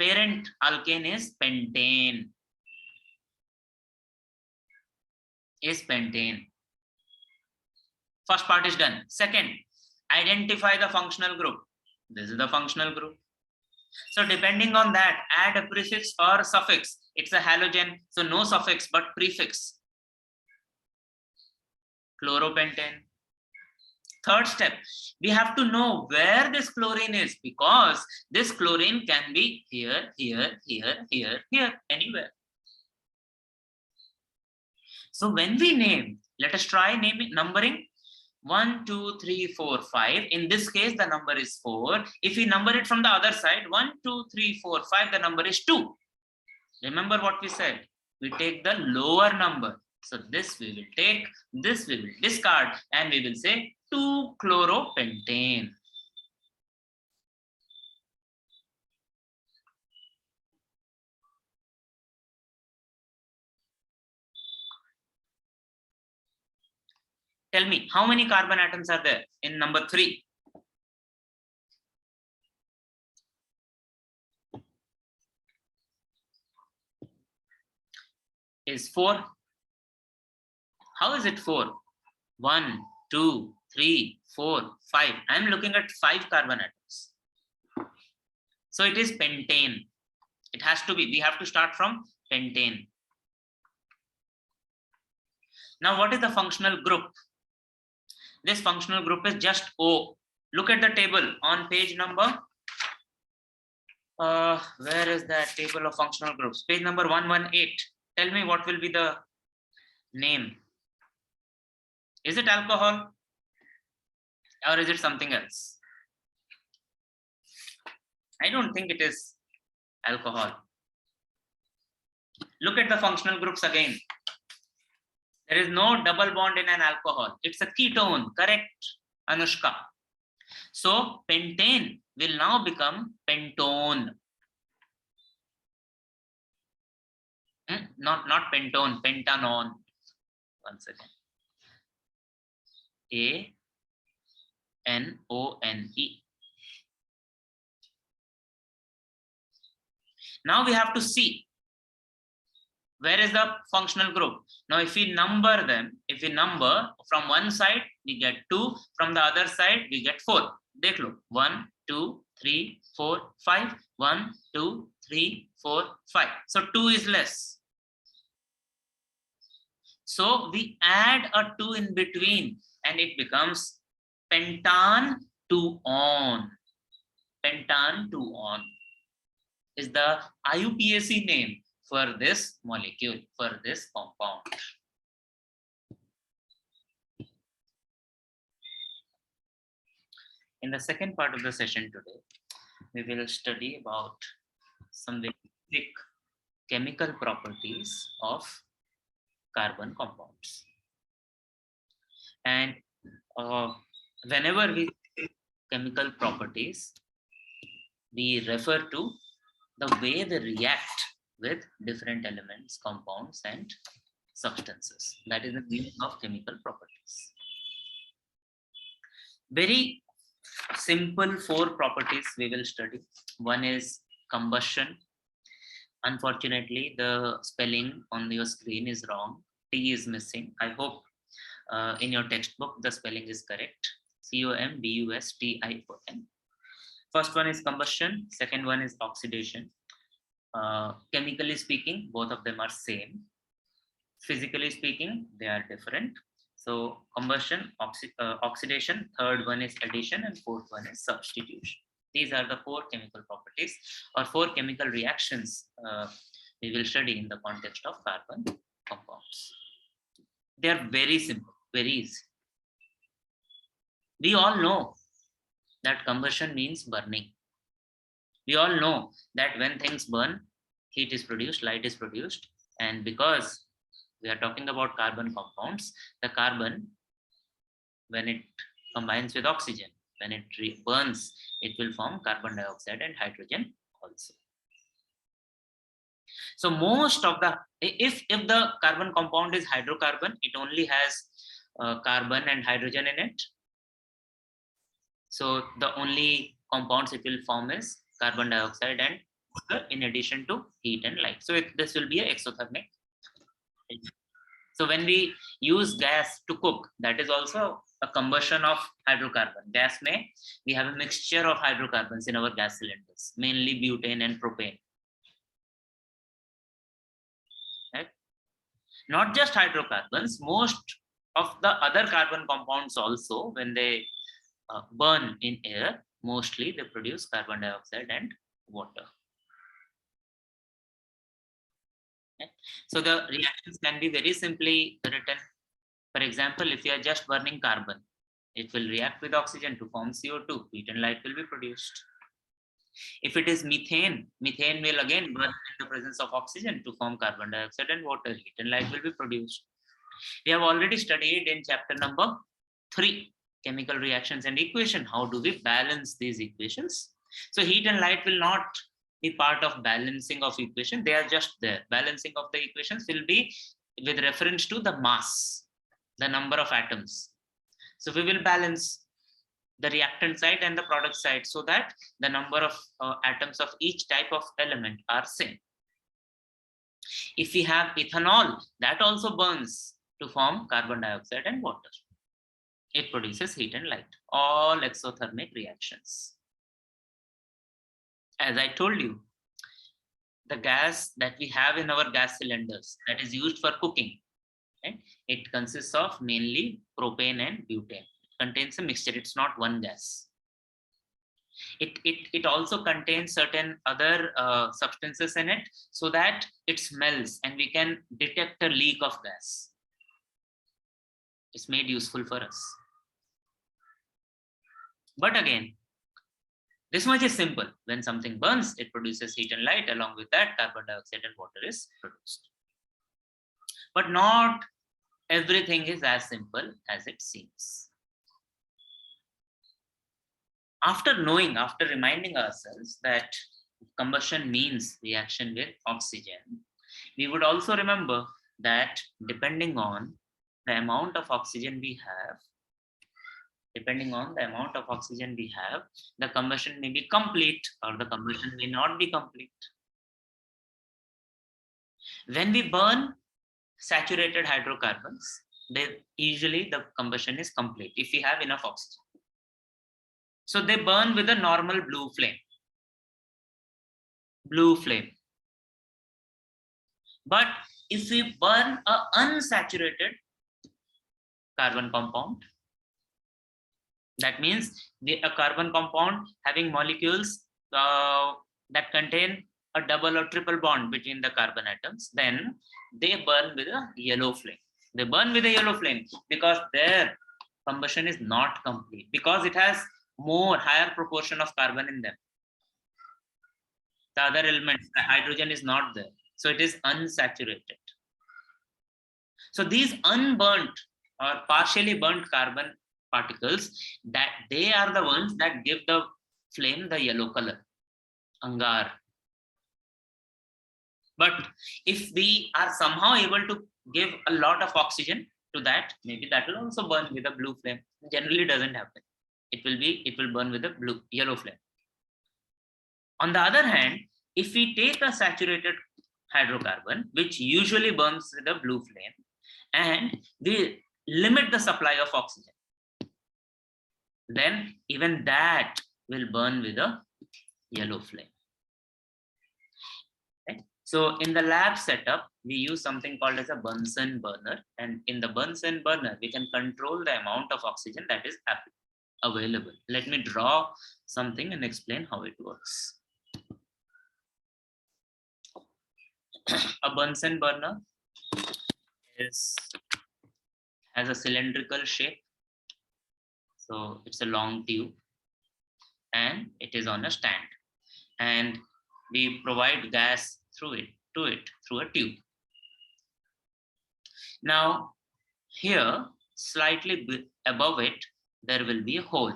parent alkane is pentane. First part is done. Second, identify the functional group. This is the functional group. So depending on that, add a prefix or suffix. It's a halogen, so no suffix but prefix. Chloropentane. Third step, we have to know where this chlorine is, because this chlorine can be here, here, here, here, here, anywhere. So when we name, let us try naming, numbering 1, 2, 3, 4, 5. In this case, the number is 4. If we number it from the other side, 1, 2, 3, 4, 5, the number is 2. Remember what we said? We take the lower number. So this we will take, this we will discard, and we will say 2-chloropentane. Tell me, how many carbon atoms are there in number 3? Is 4? How is it 4? 1, 2, 3, 4, 5. I'm looking at 5 carbon atoms. So it is pentane. It has to be. We have to start from pentane. Now, what is the functional group? This functional group is just O. Look at the table on page number. Where is that table of functional groups? Page number 118. Tell me what will be the name. Is it alcohol or is it something else? I don't think it is alcohol. Look at the functional groups again. There is no double bond in an alcohol. It's a ketone, correct, Anushka? So pentane will now become pentone. Not pentone, pentanone. Once again. A-N-O-N-E. Now we have to see where is the functional group. Now if we number them, if we number from one side, we get 2, from the other side, we get 4. Dekh lo. 1, 2, 3, 4, 5. 1, 2, 3, 4, 5. So 2 is less. So we add a 2 in between and it becomes pentan-2-on. Pentan-2-on is the IUPAC name for this molecule, for this compound. In the second part of the session today, we will study about some basic chemical properties of carbon compounds. And whenever we say chemical properties, we refer to the way they react with different elements, compounds, and substances. That is the meaning of chemical properties. Very simple 4 properties we will study. One is combustion. Unfortunately, the spelling on your screen is wrong. T is missing. I hope in your textbook the spelling is correct. C-O-M-B-U-S-T-I-O-N. First one is combustion. Second one is oxidation. Chemically speaking, both of them are same. Physically speaking, they are different. So combustion, oxidation, third one is addition, and fourth one is substitution. These are the 4 chemical properties or 4 chemical reactions we will study in the context of carbon compounds. They are very simple, very easy. We all know that combustion means burning. We all know that when things burn, heat is produced, light is produced. And because we are talking about carbon compounds, the carbon, when it combines with oxygen, when it burns, it will form carbon dioxide and hydrogen also. So most of the, if the carbon compound is hydrocarbon, it only has carbon and hydrogen in it. So the only compounds it will form is carbon dioxide and water in addition to heat and light. So this will be an exothermic. So when we use gas to cook, that is also a combustion of hydrocarbon. Gas may, we have a mixture of hydrocarbons in our gas cylinders, mainly butane and propane. Right? Not just hydrocarbons, most of the other carbon compounds also, when they burn in air, mostly they produce carbon dioxide and water. Okay. So the reactions can be very simply written. For example, if you are just burning carbon, it will react with oxygen to form CO2. Heat and light will be produced. If it is methane, methane will again burn in the presence of oxygen to form carbon dioxide and water. Heat and light will be produced. We have already studied in chapter number 3, chemical reactions and equation. How do we balance these equations? So heat and light will not be part of balancing of equation. They are just there. Balancing of the equations will be with reference to the mass, the number of atoms. So we will balance the reactant side and the product side so that the number of atoms of each type of element are same. If we have ethanol, that also burns to form carbon dioxide and water. It produces heat and light, all exothermic reactions. As I told you, the gas that we have in our gas cylinders that is used for cooking, right? It consists of mainly propane and butane. It contains a mixture, it's not one gas. It also contains certain other substances in it so that it smells and we can detect a leak of gas. It's made useful for us. But again, this much is simple. When something burns, it produces heat and light. Along with that, carbon dioxide and water is produced. But not everything is as simple as it seems. After reminding ourselves that combustion means reaction with oxygen, we would also remember that depending on the amount of oxygen we have, the combustion may be complete or the combustion may not be complete. When we burn saturated hydrocarbons, usually the combustion is complete if we have enough oxygen. So they burn with a normal blue flame. But if we burn an unsaturated carbon compound, that means a carbon compound having molecules that contain a double or triple bond between the carbon atoms, then they burn with a yellow flame. They burn with a yellow flame because their combustion is not complete, because it has higher proportion of carbon in them. The other elements, the hydrogen is not there. So it is unsaturated. So these unburnt or partially burnt carbon particles, that they are the ones that give the flame the yellow color, angar. But if we are somehow able to give a lot of oxygen to that, maybe that will also burn with a blue flame. Generally doesn't happen. It will burn with a yellow flame. On the other hand, if we take a saturated hydrocarbon, which usually burns with a blue flame, and we limit the supply of oxygen, then even that will burn with a yellow flame. Okay? So in the lab setup, we use something called as a Bunsen burner. And in the Bunsen burner, we can control the amount of oxygen that is available. Let me draw something and explain how it works. A Bunsen burner has a cylindrical shape. So it's a long tube and it is on a stand, and we provide gas through it through a tube. Now here, slightly above it, there will be a hole,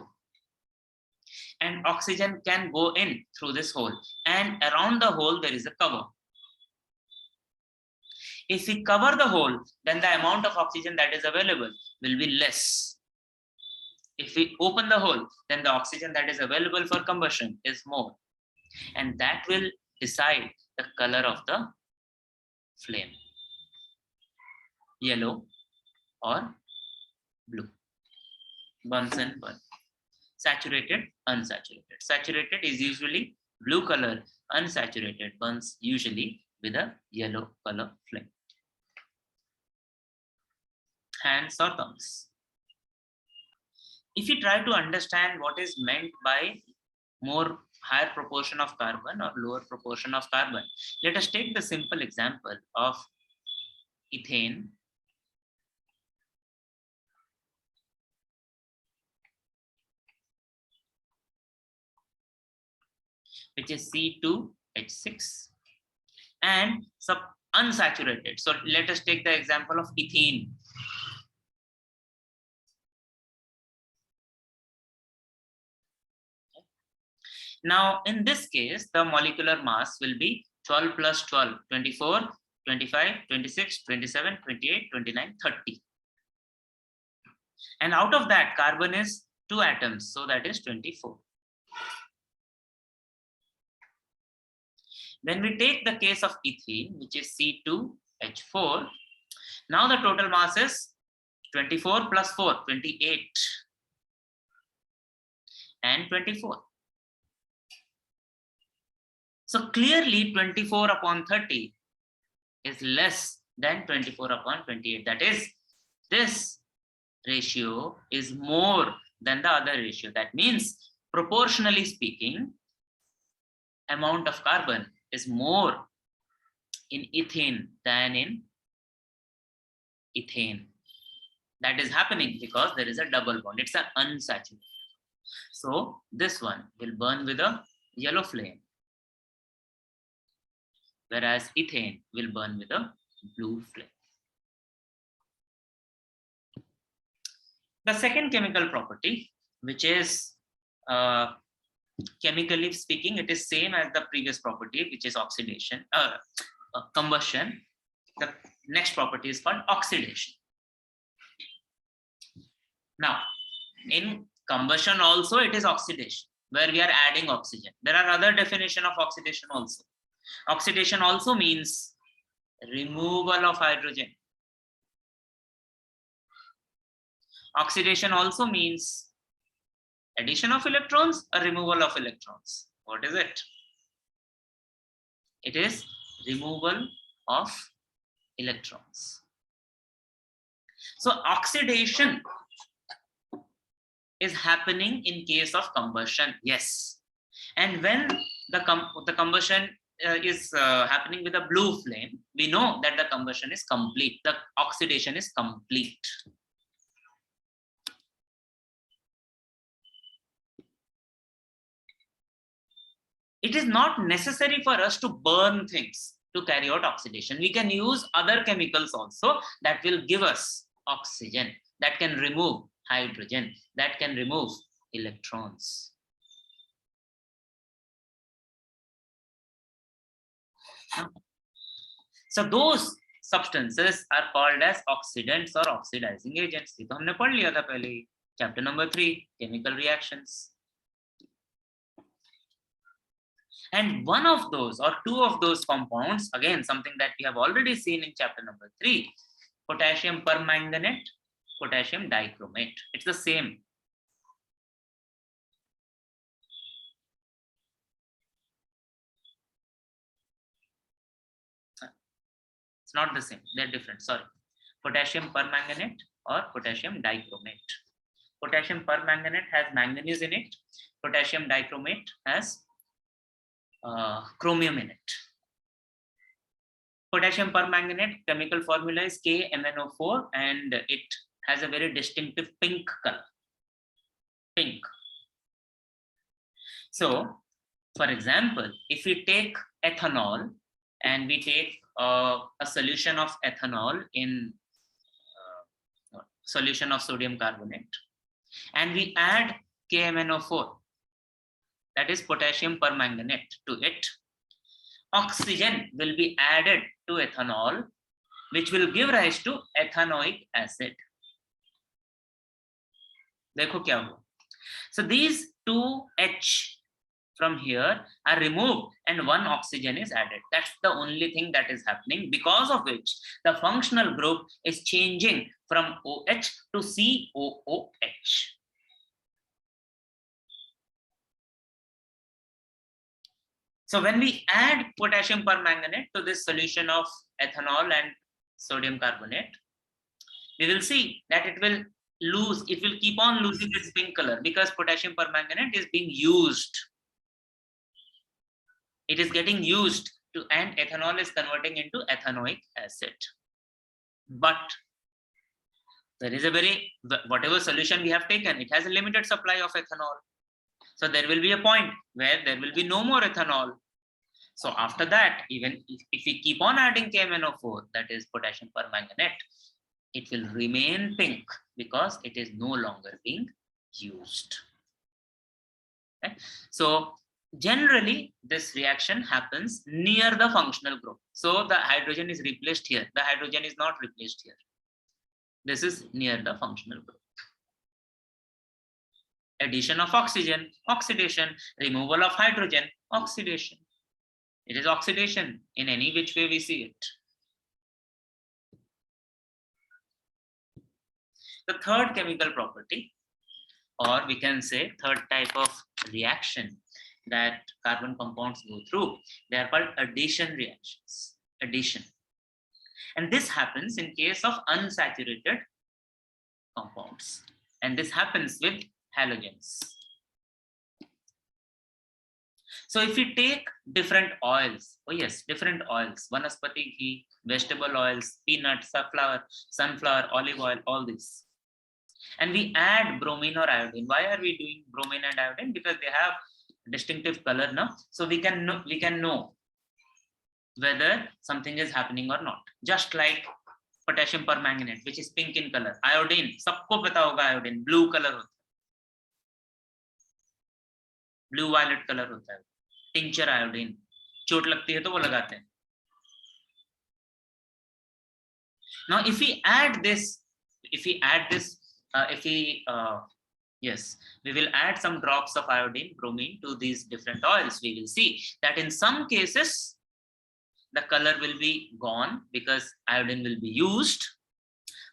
and oxygen can go in through this hole, and around the hole there is a cover. If we cover the hole, then the amount of oxygen that is available will be less. If we open the hole, then the oxygen that is available for combustion is more, and that will decide the color of the flame, yellow or blue. Bunsen burn. Saturated, unsaturated. Saturated is usually blue color, unsaturated burns usually with a yellow color flame. Hands or thumbs. If you try to understand what is meant by more higher proportion of carbon or lower proportion of carbon, let us take the simple example of ethane, which is C2H6, and some unsaturated. So let us take the example of ethene. Now, in this case, the molecular mass will be 12 plus 12, 24, 25, 26, 27, 28, 29, 30. And out of that, carbon is 2 atoms, so that is 24. When we take the case of ethene, which is C2H4, now the total mass is 24 plus 4, 28, and 24. So clearly 24 upon 30 is less than 24 upon 28. That is, this ratio is more than the other ratio. That means, proportionally speaking, amount of carbon is more in ethene than in ethane. That is happening because there is a double bond. It's an unsaturated. So this one will burn with a yellow flame, whereas ethane will burn with a blue flame. The second chemical property, which is chemically speaking, it is same as the previous property, which is oxidation, combustion. The next property is called oxidation. Now, in combustion also it is oxidation, where we are adding oxygen. There are other definition of oxidation also. Oxidation also means removal of hydrogen. Oxidation also means addition of electrons or removal of electrons. What is it? It is removal of electrons. So oxidation is happening in case of combustion, yes. And when the combustion is happening with a blue flame, we know that the combustion is complete, the oxidation is complete. It is not necessary for us to burn things to carry out oxidation. We can use other chemicals also that will give us oxygen, that can remove hydrogen, that can remove electrons. So those substances are called as oxidants or oxidizing agents. ये तो हमने पढ़ लिया था पहले ही, chapter number 3, chemical reactions. And one of those or two of those compounds, again something that we have already seen in chapter number 3, potassium permanganate, potassium dichromate. It's the same. It's not the same, they're different, sorry. Potassium permanganate or potassium dichromate. Potassium permanganate has manganese in it. Potassium dichromate has chromium in it. Potassium permanganate chemical formula is KMnO4 and it has a very distinctive pink color. pink. So, for example, if we take ethanol and we take a solution of ethanol in solution of sodium carbonate, and we add KMnO4, that is potassium permanganate, to it, oxygen will be added to ethanol, which will give rise to ethanoic acid. देखो क्या हुआ. So these two H from here are removed and one oxygen is added. That's the only thing that is happening, because of which the functional group is changing from OH to COOH. So when we add potassium permanganate to this solution of ethanol and sodium carbonate, we will see that it will keep on losing its pink color, because potassium permanganate is being used. It is getting used to, and ethanol is converting into ethanoic acid. But there is whatever solution we have taken, it has a limited supply of ethanol. So there will be a point where there will be no more ethanol. So after that, even if we keep on adding KMnO4, that is potassium permanganate, it will remain pink because it is no longer being used. Okay? So generally, this reaction happens near the functional group. So the hydrogen is replaced here. The hydrogen is not replaced here. This is near the functional group. Addition of oxygen, oxidation. Removal of hydrogen, oxidation. It is oxidation in any which way we see it. The third chemical property, or we can say third type of reaction that carbon compounds go through, they are called addition reactions. Addition. And this happens in case of unsaturated compounds. And this happens with halogens. So if we take different oils, different oils, vanaspati ghee, vegetable oils, peanut, sunflower, olive oil, all this, and we add bromine or iodine. Why are we doing bromine and iodine? Because they have distinctive color now, so we can know whether something is happening or not. Just like potassium permanganate, which is pink in color. Iodine, सबको पता होगा iodine blue color होता है, blue violet color होता है. Tincture iodine, चोट लगती है तो वो लगाते हैं. Now if we add this, we will add some drops of iodine, bromine to these different oils. We will see that in some cases the color will be gone because iodine will be used,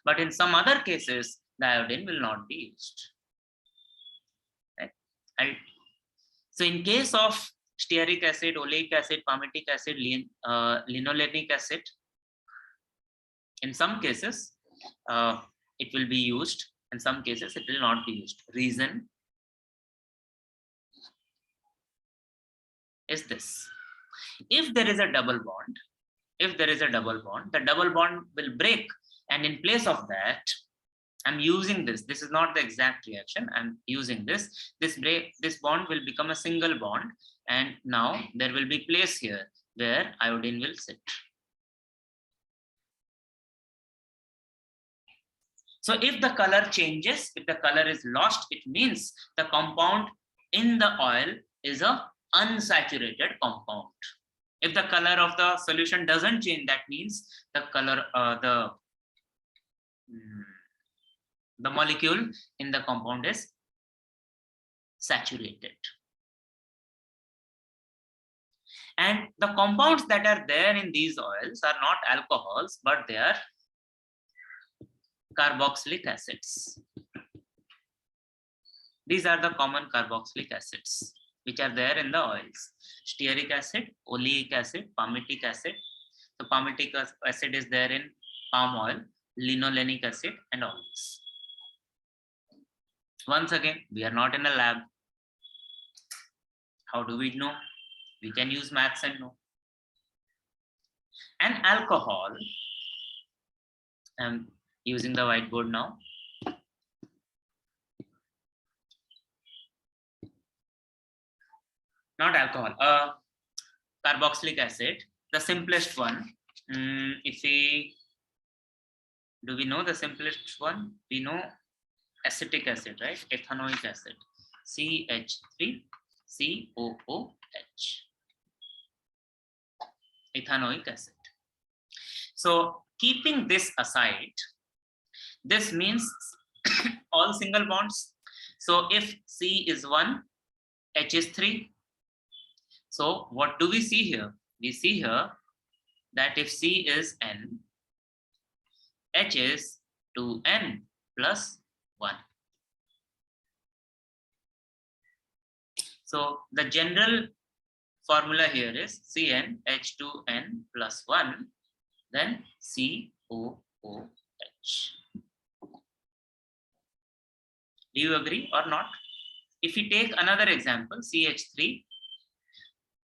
but in some other cases the iodine will not be used. Right? So in case of stearic acid, oleic acid, palmitic acid, linolenic acid, in some cases it will be used, in some cases it will not be used. Reason is this: if there is a double bond, the double bond will break, and in place of that, I'm using this. This is not the exact reaction. I'm using this. This bond will become a single bond, and now there will be place here where iodine will sit. So if the color changes, if the color is lost, it means the compound in the oil is a unsaturated compound. If the color of the solution doesn't change, that means the color, the molecule in the compound is saturated. And the compounds that are there in these oils are not alcohols, but they are carboxylic acids. These are the common carboxylic acids which are there in the oils: stearic acid, oleic acid, palmitic acid. The palmitic acid is there in palm oil, linolenic acid, and all this. Once again, we are not in a lab. How do we know? We can use maths and know. An alcohol, I'm using the whiteboard now. not alcohol, carboxylic acid, the simplest one. If we do, we know the simplest one, we know acetic acid, right? Ethanoic acid, CH3COOH, ethanoic acid. So keeping this aside, this means all single bonds. So if C is 1, H is 3. So what do we see here? We see here that if C is N, H is 2N plus 1. So the general formula here is CnH2n plus 1, then COOH. Do you agree or not? If we take another example, CH3,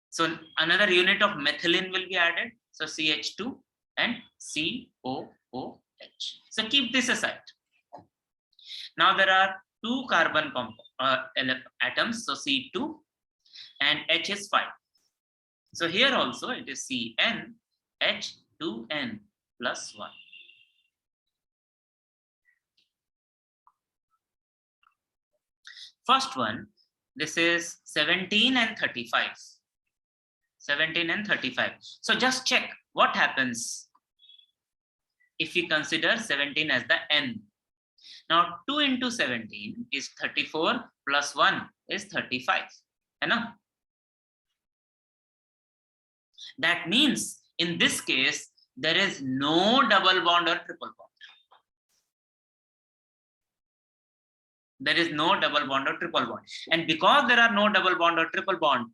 so another unit of methylene will be added. So CH2 and COOH. So keep this aside. Now there are two carbon atoms, so C2 and H is 5. So here also it is CnH2n plus 1. First one, this is 17 and 35. 17 and 35. So just check what happens if we consider 17 as the n. Now 2 into 17 is 34 plus 1 is 35. That means in this case, there is no double bond or triple bond. There is no double bond or triple bond. And because there are no double bond or triple bond,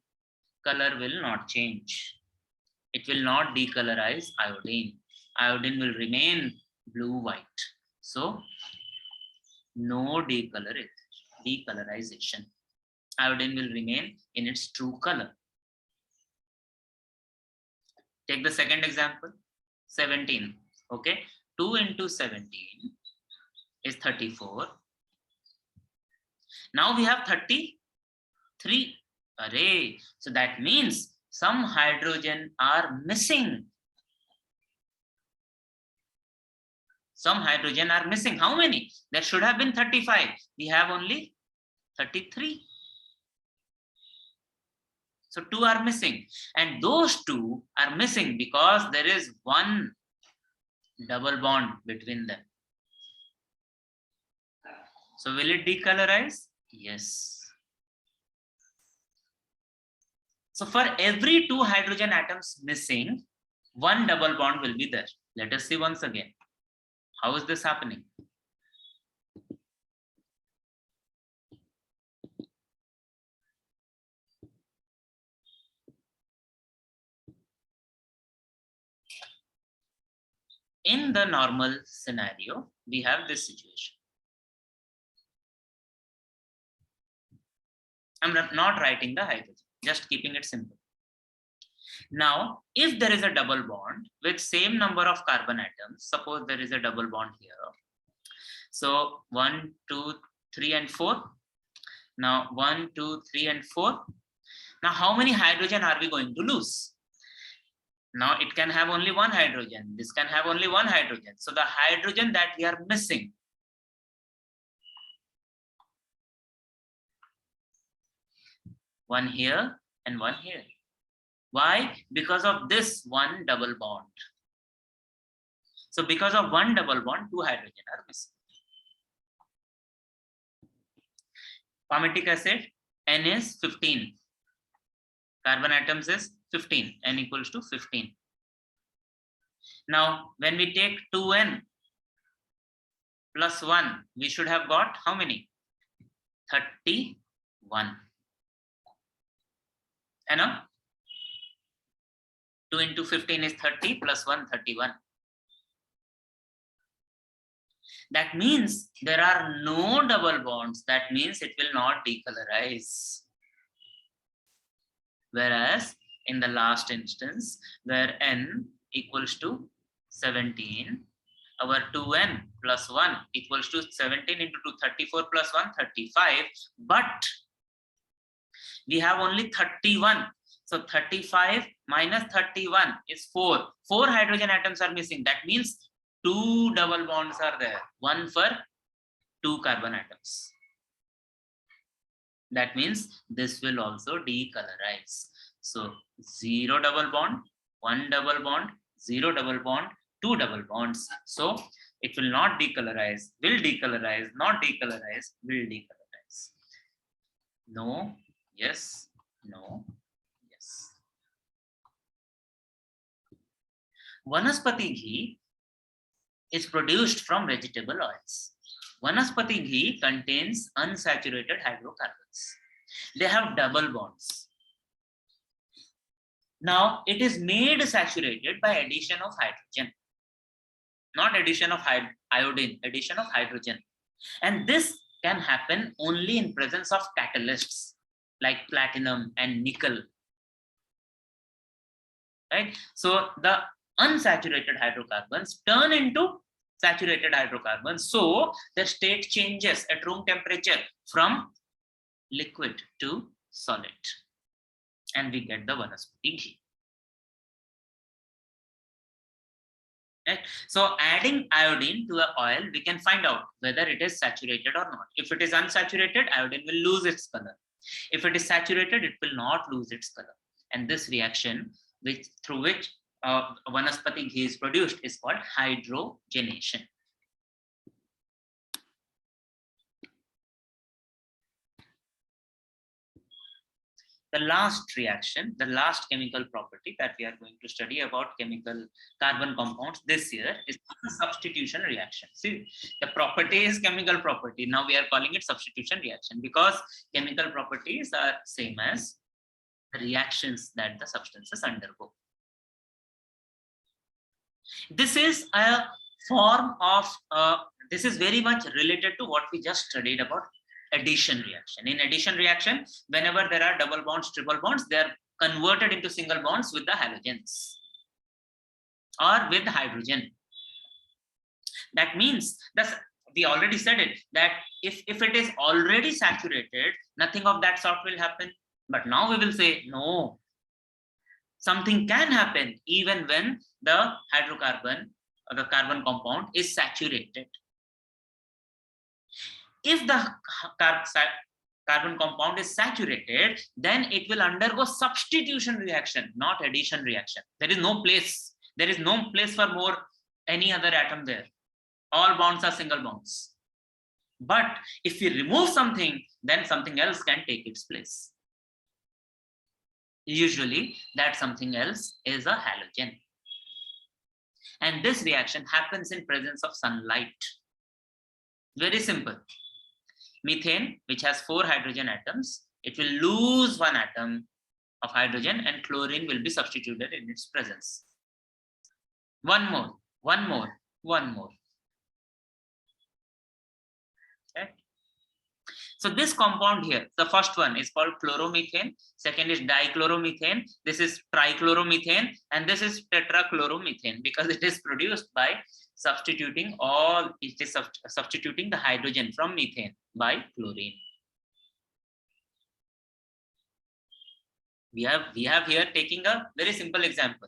color will not change. It will not decolorize iodine. Iodine will remain blue-white. So no decolorization. Iodine will remain in its true color. Take the second example, 17. Okay, 2 into 17 is 34. Now we have 33. Array. So that means some hydrogen are missing. Some hydrogen are missing. How many? There should have been 35. We have only 33. So 2 are missing. And those 2 are missing because there is one double bond between them. So will it decolorize? Yes. So for every 2 hydrogen atoms missing, one double bond will be there. Let us see once again. How is this happening? In the normal scenario, we have this situation. I'm not writing the hydrogen, just keeping it simple. Now, if there is a double bond with same number of carbon atoms, suppose there is a double bond here. So 1, 2, 3, and 4. Now 1, 2, 3, and 4. Now how many hydrogen are we going to lose? Now it can have only one hydrogen. This can have only one hydrogen. So the hydrogen that we are missing, one here and one here. Why? Because of this one double bond. So because of one double bond, 2 hydrogen are missing. Palmitic acid, N is 15. Carbon atoms is 15. N equals to 15. Now, when we take 2N plus 1, we should have got how many? 31. You know? 2 into 15 is 30 plus 1, 31. That means there are no double bonds. That means it will not decolorize. Whereas in the last instance, where N equals to 17, our 2N plus 1 equals to 17 into 2, 34 plus 1, 35. But We have only 31. So 35 minus 31 is 4. 4 hydrogen atoms are missing. That means 2 double bonds are there. 1 for 2 carbon atoms. That means this will also decolorize. So 0 double bond, 1 double bond, 0 double bond, 2 double bonds. So it will not decolorize, will decolorize, not decolorize, will decolorize. No, yes, no, yes. Vanaspati ghee is produced from vegetable oils. Vanaspati ghee contains unsaturated hydrocarbons. They have double bonds. Now it is made saturated by addition of hydrogen, not addition of iodine, addition of hydrogen. And this can happen only in presence of catalysts like platinum and nickel. Right? So the unsaturated hydrocarbons turn into saturated hydrocarbons. So the state changes at room temperature from liquid to solid. And we get the Vanaspati ghee. Right? So adding iodine to the oil, we can find out whether it is saturated or not. If it is unsaturated, iodine will lose its color. If it is saturated, it will not lose its color. And this reaction, through which Vanaspati ghee is produced, is called hydrogenation. The last reaction, the last chemical property that we are going to study about chemical carbon compounds this year is the substitution reaction. See, the property is chemical property. Now we are calling it substitution reaction because chemical properties are same as the reactions that the substances undergo. This is a form of, this is very much related to what we just studied about addition reaction. In addition reaction, whenever there are double bonds, triple bonds, they are converted into single bonds with the halogens or with hydrogen. That means that we already said it, that if it is already saturated, nothing of that sort will happen. But now we will say, no, something can happen even when the hydrocarbon or the carbon compound is saturated. If the carbon compound is saturated, then it will undergo substitution reaction, not addition reaction. There is no place. There is no place for more any other atom there. All bonds are single bonds. But if we remove something, then something else can take its place. Usually, that something else is a halogen. And this reaction happens in presence of sunlight. Very simple. Methane, which has 4 hydrogen atoms, it will lose 1 atom of hydrogen and chlorine will be substituted in its presence. One more. Okay. So this compound here, the first one is called chloromethane, second is dichloromethane, this is trichloromethane, and this is tetrachloromethane because it is produced by substituting substituting the hydrogen from methane by chlorine. We have here taking a very simple example,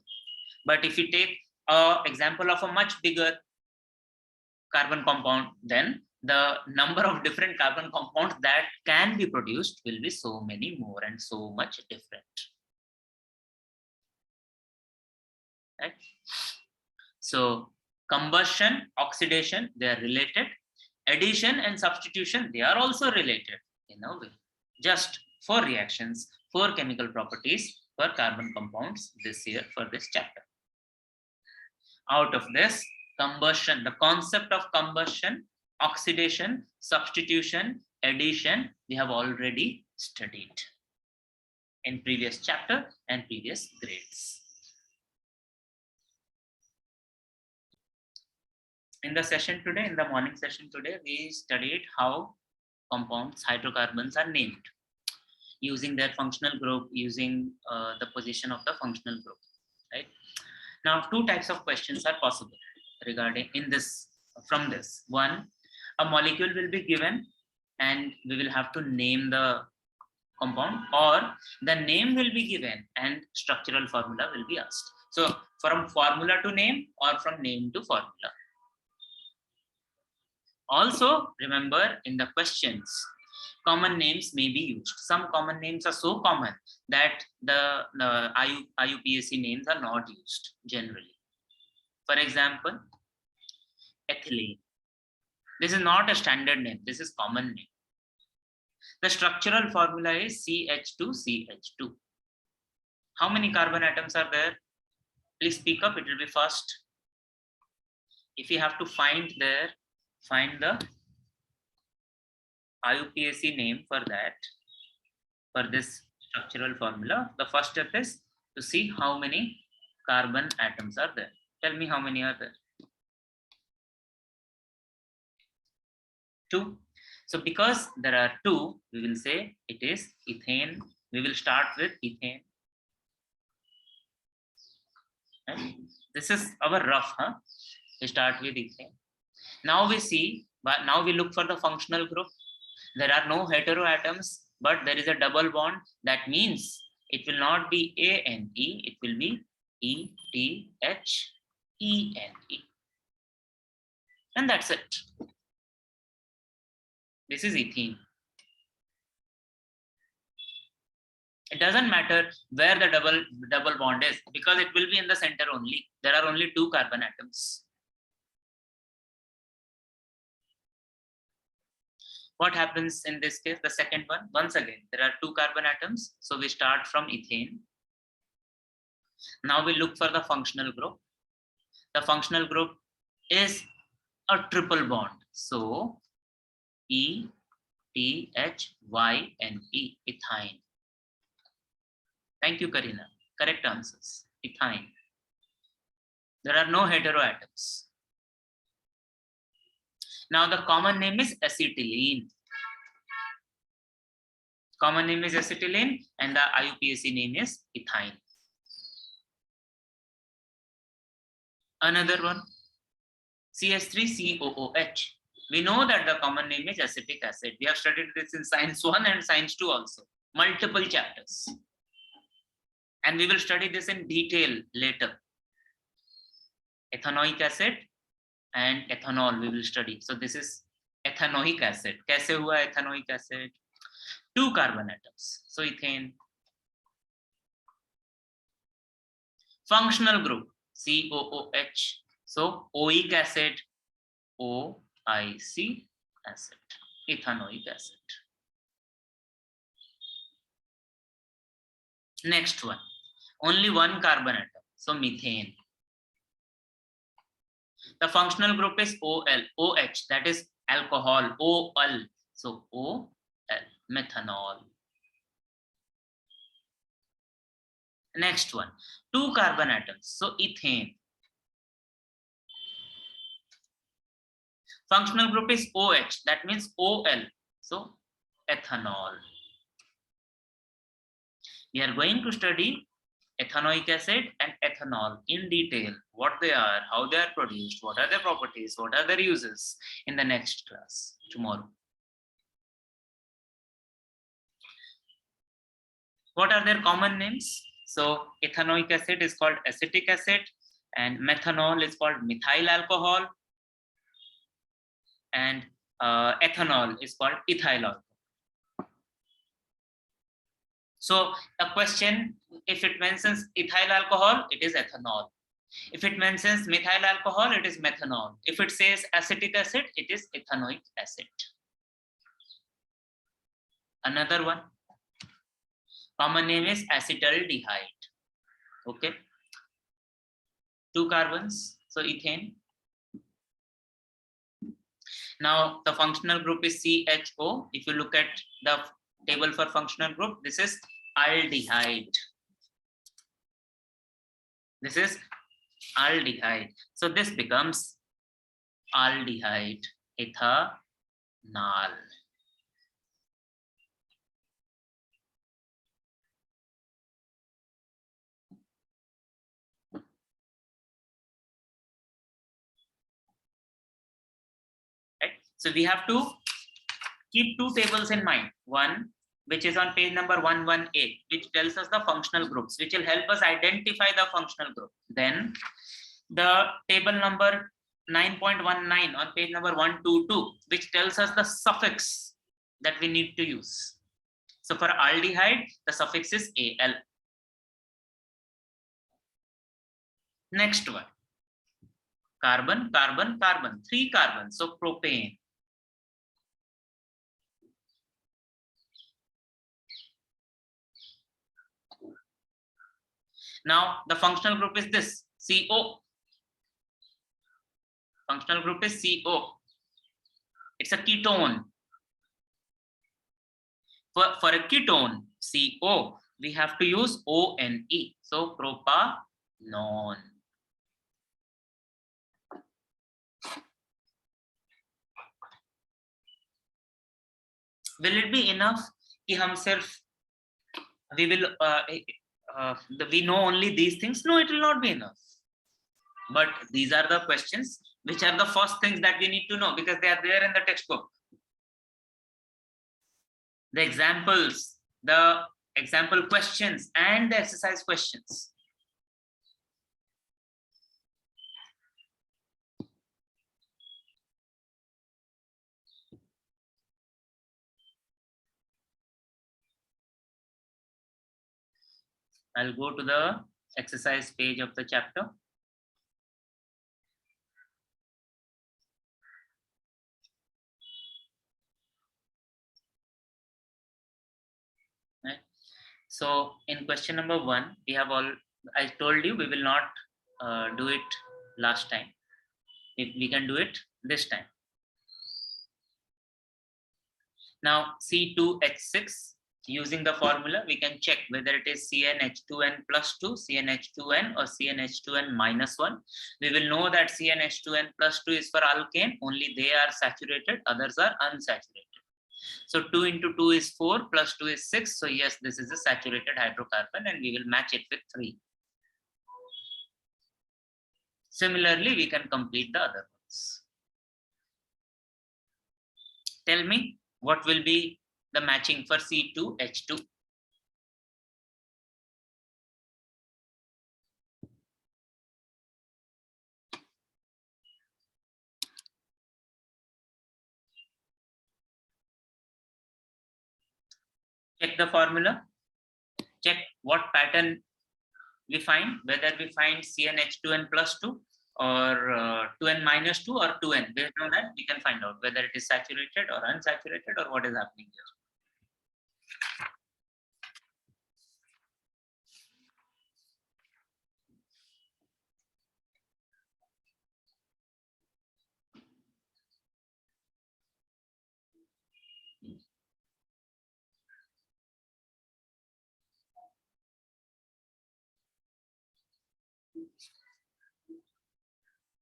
but if you take an example of a much bigger carbon compound, then the number of different carbon compounds that can be produced will be so many more and so much different. Right? So combustion, oxidation, they are related. Addition and substitution, they are also related in a way. Just 4 reactions, 4 chemical properties for carbon compounds this year for this chapter. Out of this, combustion, the concept of combustion, oxidation, substitution, addition, we have already studied in previous chapter and previous grades. In the session today, in the morning session today, we studied how compounds, hydrocarbons are named using their functional group, using the position of the functional group. Right? Now, 2 types of questions are possible regarding from this. One, a molecule will be given and we will have to name the compound, or the name will be given and structural formula will be asked. So from formula to name or from name to formula. Also remember, in the questions, common names may be used. Some common names are so common that the IUPAC names are not used generally. For example, ethylene. This is not a standard name. This is common name. The structural formula is CH2CH2. How many carbon atoms are there? Please speak up. It will be fast. If you have to find the IUPAC name for that, for this structural formula, the first step is to see how many carbon atoms are there. Tell me how many are there. 2. So because there are 2, we will say it is ethane. We will start with ethane. Right? This is our rough, huh? We start with ethane. Now we see, but now we look for the functional group. There are no heteroatoms, but there is a double bond. That means it will not be ANE, it will be ETHENE. And that's it. This is ethene. It doesn't matter where the double bond is, because it will be in the center only. There are only 2 carbon atoms. What happens in this case? The second one, once again, there are 2 carbon atoms. So we start from ethane. Now we look for the functional group. The functional group is a triple bond. So ETHYNE, ethine. Thank you, Karina. Correct answers. Ethine. There are no heteroatoms. Now the common name is acetylene. Common name is acetylene and the IUPAC name is ethine. Another one, CH3COOH. We know that the common name is acetic acid. We have studied this in Science 1 and Science 2 also. Multiple chapters. And we will study this in detail later. Ethanoic acid and ethanol we will study. So this is ethanoic acid. Kaise hua ethanoic acid? 2 carbon atoms. So ethane. Functional group COOH. So oic acid, OIC acid, ethanoic acid. Next one, only 1 carbon atom. So methane. The functional group is OH, that is alcohol, OL. So OL, methanol. Next one, 2 carbon atoms. So ethane. Functional group is OH, that means OL. So ethanol. We are going to study ethanoic acid and ethanol in detail, what they are, how they are produced, what are their properties, what are their uses in the next class tomorrow. What are their common names? So ethanoic acid is called acetic acid and methanol is called methyl alcohol and ethanol is called ethyl alcohol. So a question, if it mentions ethyl alcohol, it is ethanol. If it mentions methyl alcohol, it is methanol. If it says acetic acid, it is ethanoic acid. Another one, common name is acetaldehyde. Okay, 2 carbons, so ethane. Now the functional group is CHO. If you look at the table for functional group, this is aldehyde. This is aldehyde. So this becomes aldehyde, ethanol. Right? So we have to keep 2 tables in mind. One, which is on page number 118, which tells us the functional groups, which will help us identify the functional group. Then the table number 9.19 on page number 122, which tells us the suffix that we need to use. So for aldehyde, the suffix is al. Next one, carbon, carbon, carbon, 3 carbons, so propane. Now the functional group is this, CO. Functional group is CO. It's a ketone. For a ketone, CO, we have to use ONE. So propanone. Will it be enough कि हम सिर्फ we know only these things? No, it will not be enough. But these are the questions which are the first things that we need to know because they are there in the textbook. The examples, the example questions, and the exercise questions. I'll go to the exercise page of the chapter. Right. So in question number 1, we have all, I told you we will not do it last time. If we can do it this time. Now C2H6, using the formula, we can check whether it is CnH2n plus 2, CnH2n, or CnH2n minus 1. We will know that CnH2n plus 2 is for alkane, only they are saturated, others are unsaturated. So 2 into 2 is 4, plus 2 is 6. So yes, this is a saturated hydrocarbon and we will match it with 3. Similarly, we can complete the other ones. Tell me what will be the matching for C2H2. Check the formula. Check what pattern we find, whether we find CnH2n plus 2 or 2n minus 2 or 2n. Based on that, we can find out whether it is saturated or unsaturated or what is happening here.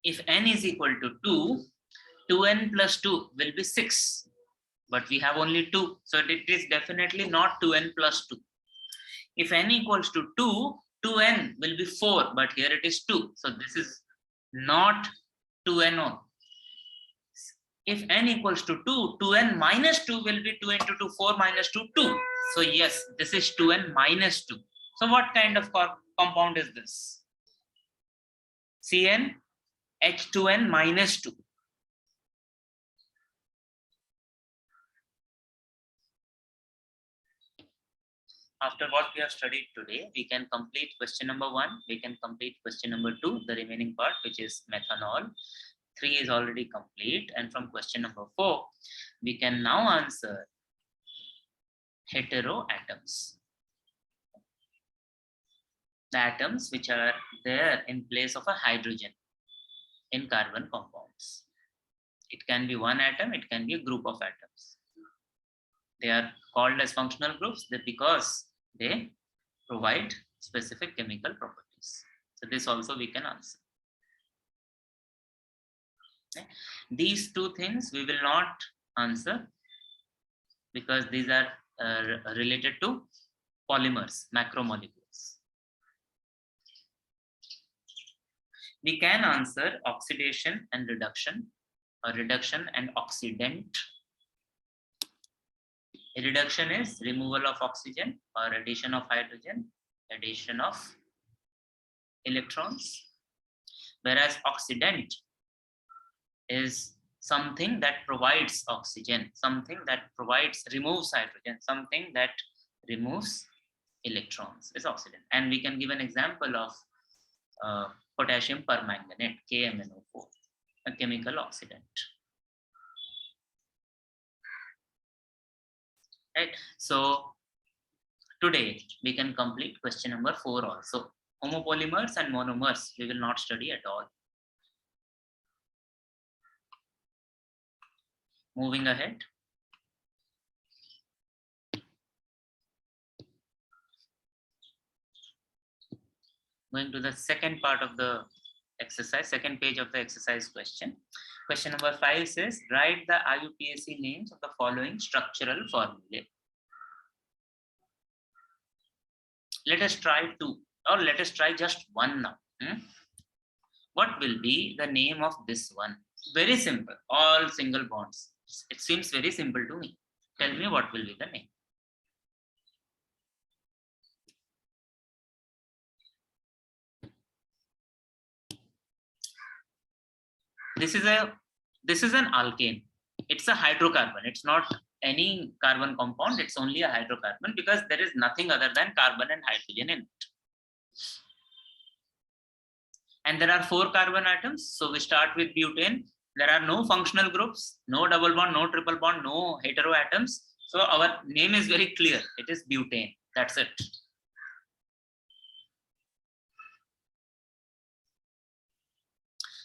If n is equal to 2, 2n plus 2 will be 6. But we have only 2. So it is definitely not 2n plus 2. If n equals to 2, 2n will be 4. But here it is 2. So this is not 2no. If n equals to 2, 2n minus 2 will be 2 into 2, 4 minus 2, 2. So yes, this is 2n minus 2. So what kind of compound is this? CnH2n minus 2. After what we have studied today, we can complete question number 1. We can complete question number 2, the remaining part, which is methanol. 3 is already complete. And from question number 4, we can now answer heteroatoms. The atoms which are there in place of a hydrogen in carbon compounds. It can be one atom, it can be a group of atoms. They are called as functional groups because they provide specific chemical properties. So this also we can answer. Okay. These two things we will not answer because these are related to polymers, macromolecules. We can answer oxidation and reduction, or reduction and oxidant. Reduction is removal of oxygen or addition of hydrogen, addition of electrons, whereas oxidant is something that provides oxygen, something that removes hydrogen, something that removes electrons is oxidant. And we can give an example of potassium permanganate, KMnO4, a chemical oxidant. Right. So today we can complete question number 4 also. Homopolymers and monomers we will not study at all. Moving ahead. Going to the second part of the exercise, second page of the exercise question. Question number 5 says, write the IUPAC names of the following structural formulae. Let us try two, or let us try just one now. What will be the name of this one? Very simple, all single bonds. It seems very simple to me. Tell me what will be the name. This is an alkane. It's a hydrocarbon. It's not any carbon compound. It's only a hydrocarbon because there is nothing other than carbon and hydrogen in it. And there are 4 carbon atoms. So we start with butane. There are no functional groups, no double bond, no triple bond, no hetero atoms. So our name is very clear. It is butane. That's it.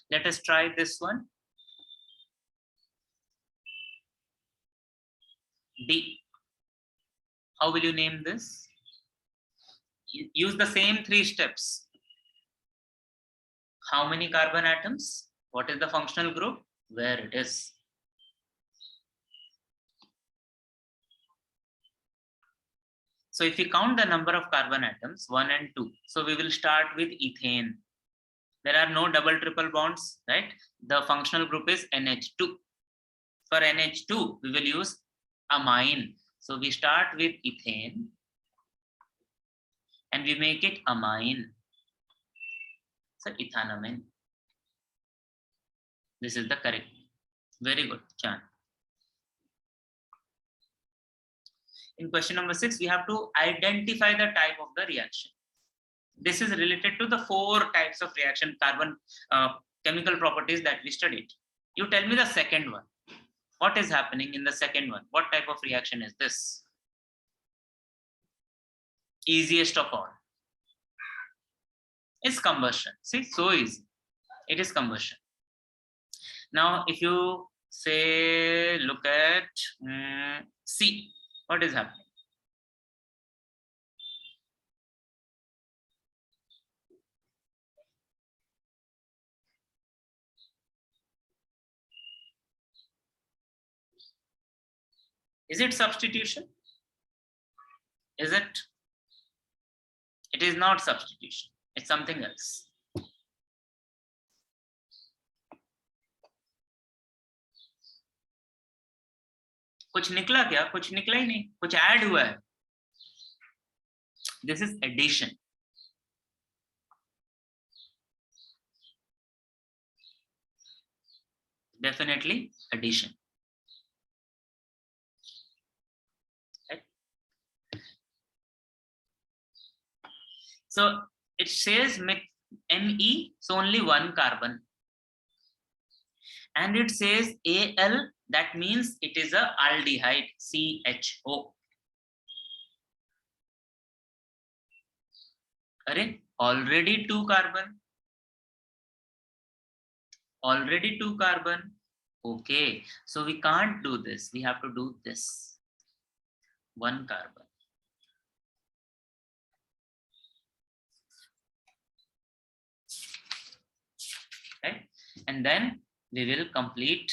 Let us try this one. D. How will you name this? Use the same 3 steps. How many carbon atoms? What is the functional group? Where it is? So if we count the number of carbon atoms, 1 and 2. So we will start with ethane. There are no double triple bonds, right? The functional group is NH2. For NH2, we will use amine. So we start with ethane and we make it amine. So ethanamine. This is the correct. Very good, Chan. In question number 6, we have to identify the type of the reaction. This is related to the 4 types of reaction, carbon chemical properties that we studied. You tell me the second one. What is happening in the second one? What type of reaction is this? Easiest of all. It's combustion. See, so easy. It is combustion. Now, if you say, look at C, what is happening? Is it substitution? Is it? It is not substitution. It's something else. कुछ निकला क्या? कुछ निकला ही नहीं, कुछ add हुआ है. This is addition. Definitely addition. Right? So it says Me, so only 1 carbon. And it says Al, that means it is a aldehyde, CHO. Already 2 carbon. Already 2 carbon. Okay, so we can't do this. We have to do this. 1 carbon. Right? And then we will complete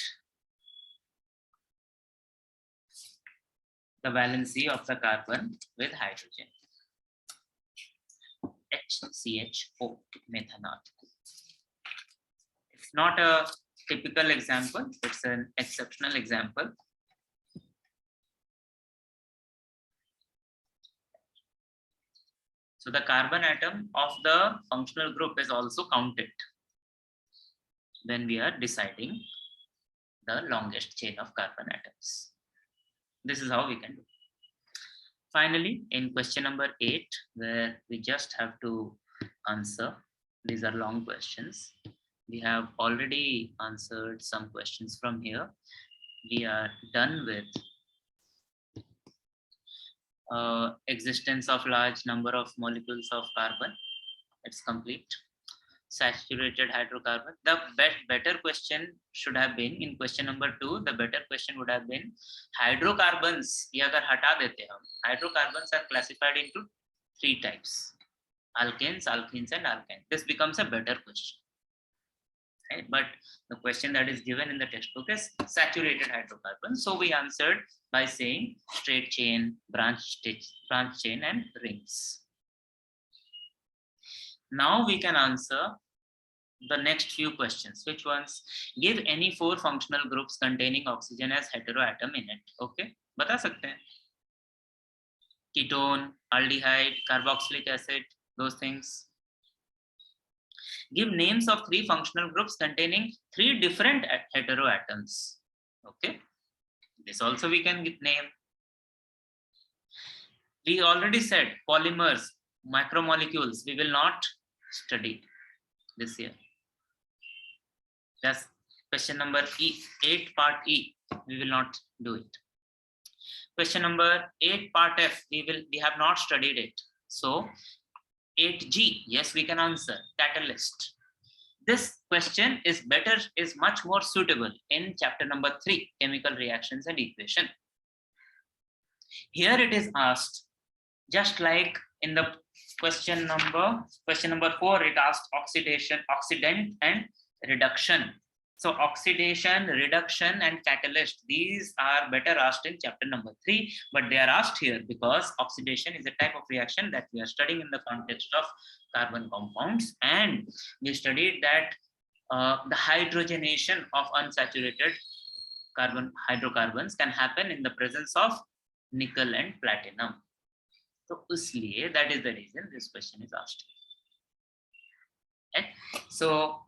the valency of the carbon with hydrogen. HCHO, methanol. It's not a typical example, it's an exceptional example. So the carbon atom of the functional group is also counted when we are deciding the longest chain of carbon atoms. This is how we can do. Finally, in question number 8, where we just have to answer, these are long questions. We have already answered some questions from here. We are done with existence of large number of molecules of carbon. It's complete. Saturated hydrocarbon. The better question should have been in question number 2. The better question would have been hydrocarbons. ये अगर हटा देते हम, hydrocarbons are classified into 3 types: alkanes, alkenes, and alkynes. This becomes a better question. Right? But the question that is given in the textbook is saturated hydrocarbons. So we answered by saying straight chain, branch chain, and rings. Now we can answer the next few questions. Which ones? Give any 4 functional groups containing oxygen as heteroatom in it. Okay, बता सकते हैं. Ketone, aldehyde, carboxylic acid, those things. Give names of 3 functional groups containing 3 different heteroatoms. Okay, this also we can name. We already said polymers, macromolecules, we will not study this year. That's question number 8 part E. We will not do it. Question number 8 part F. We have not studied it. So 8G, yes, we can answer. Catalyst. This question is much more suitable in chapter number 3, chemical reactions and equation. Here it is asked, just like in the question number 4, it asked oxidant and reduction. So oxidation, reduction, and catalyst, these are better asked in chapter number 3, but they are asked here because oxidation is a type of reaction that we are studying in the context of carbon compounds, and we studied that the hydrogenation of unsaturated hydrocarbons can happen in the presence of nickel and platinum. So that is the reason this question is asked. Okay? So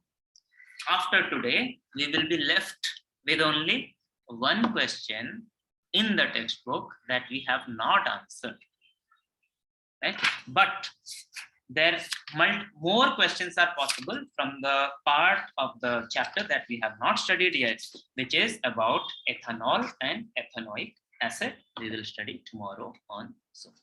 after today, we will be left with only one question in the textbook that we have not answered. Right? But there more questions are possible from the part of the chapter that we have not studied yet, which is about ethanol and ethanoic acid. We will study tomorrow on Zoom.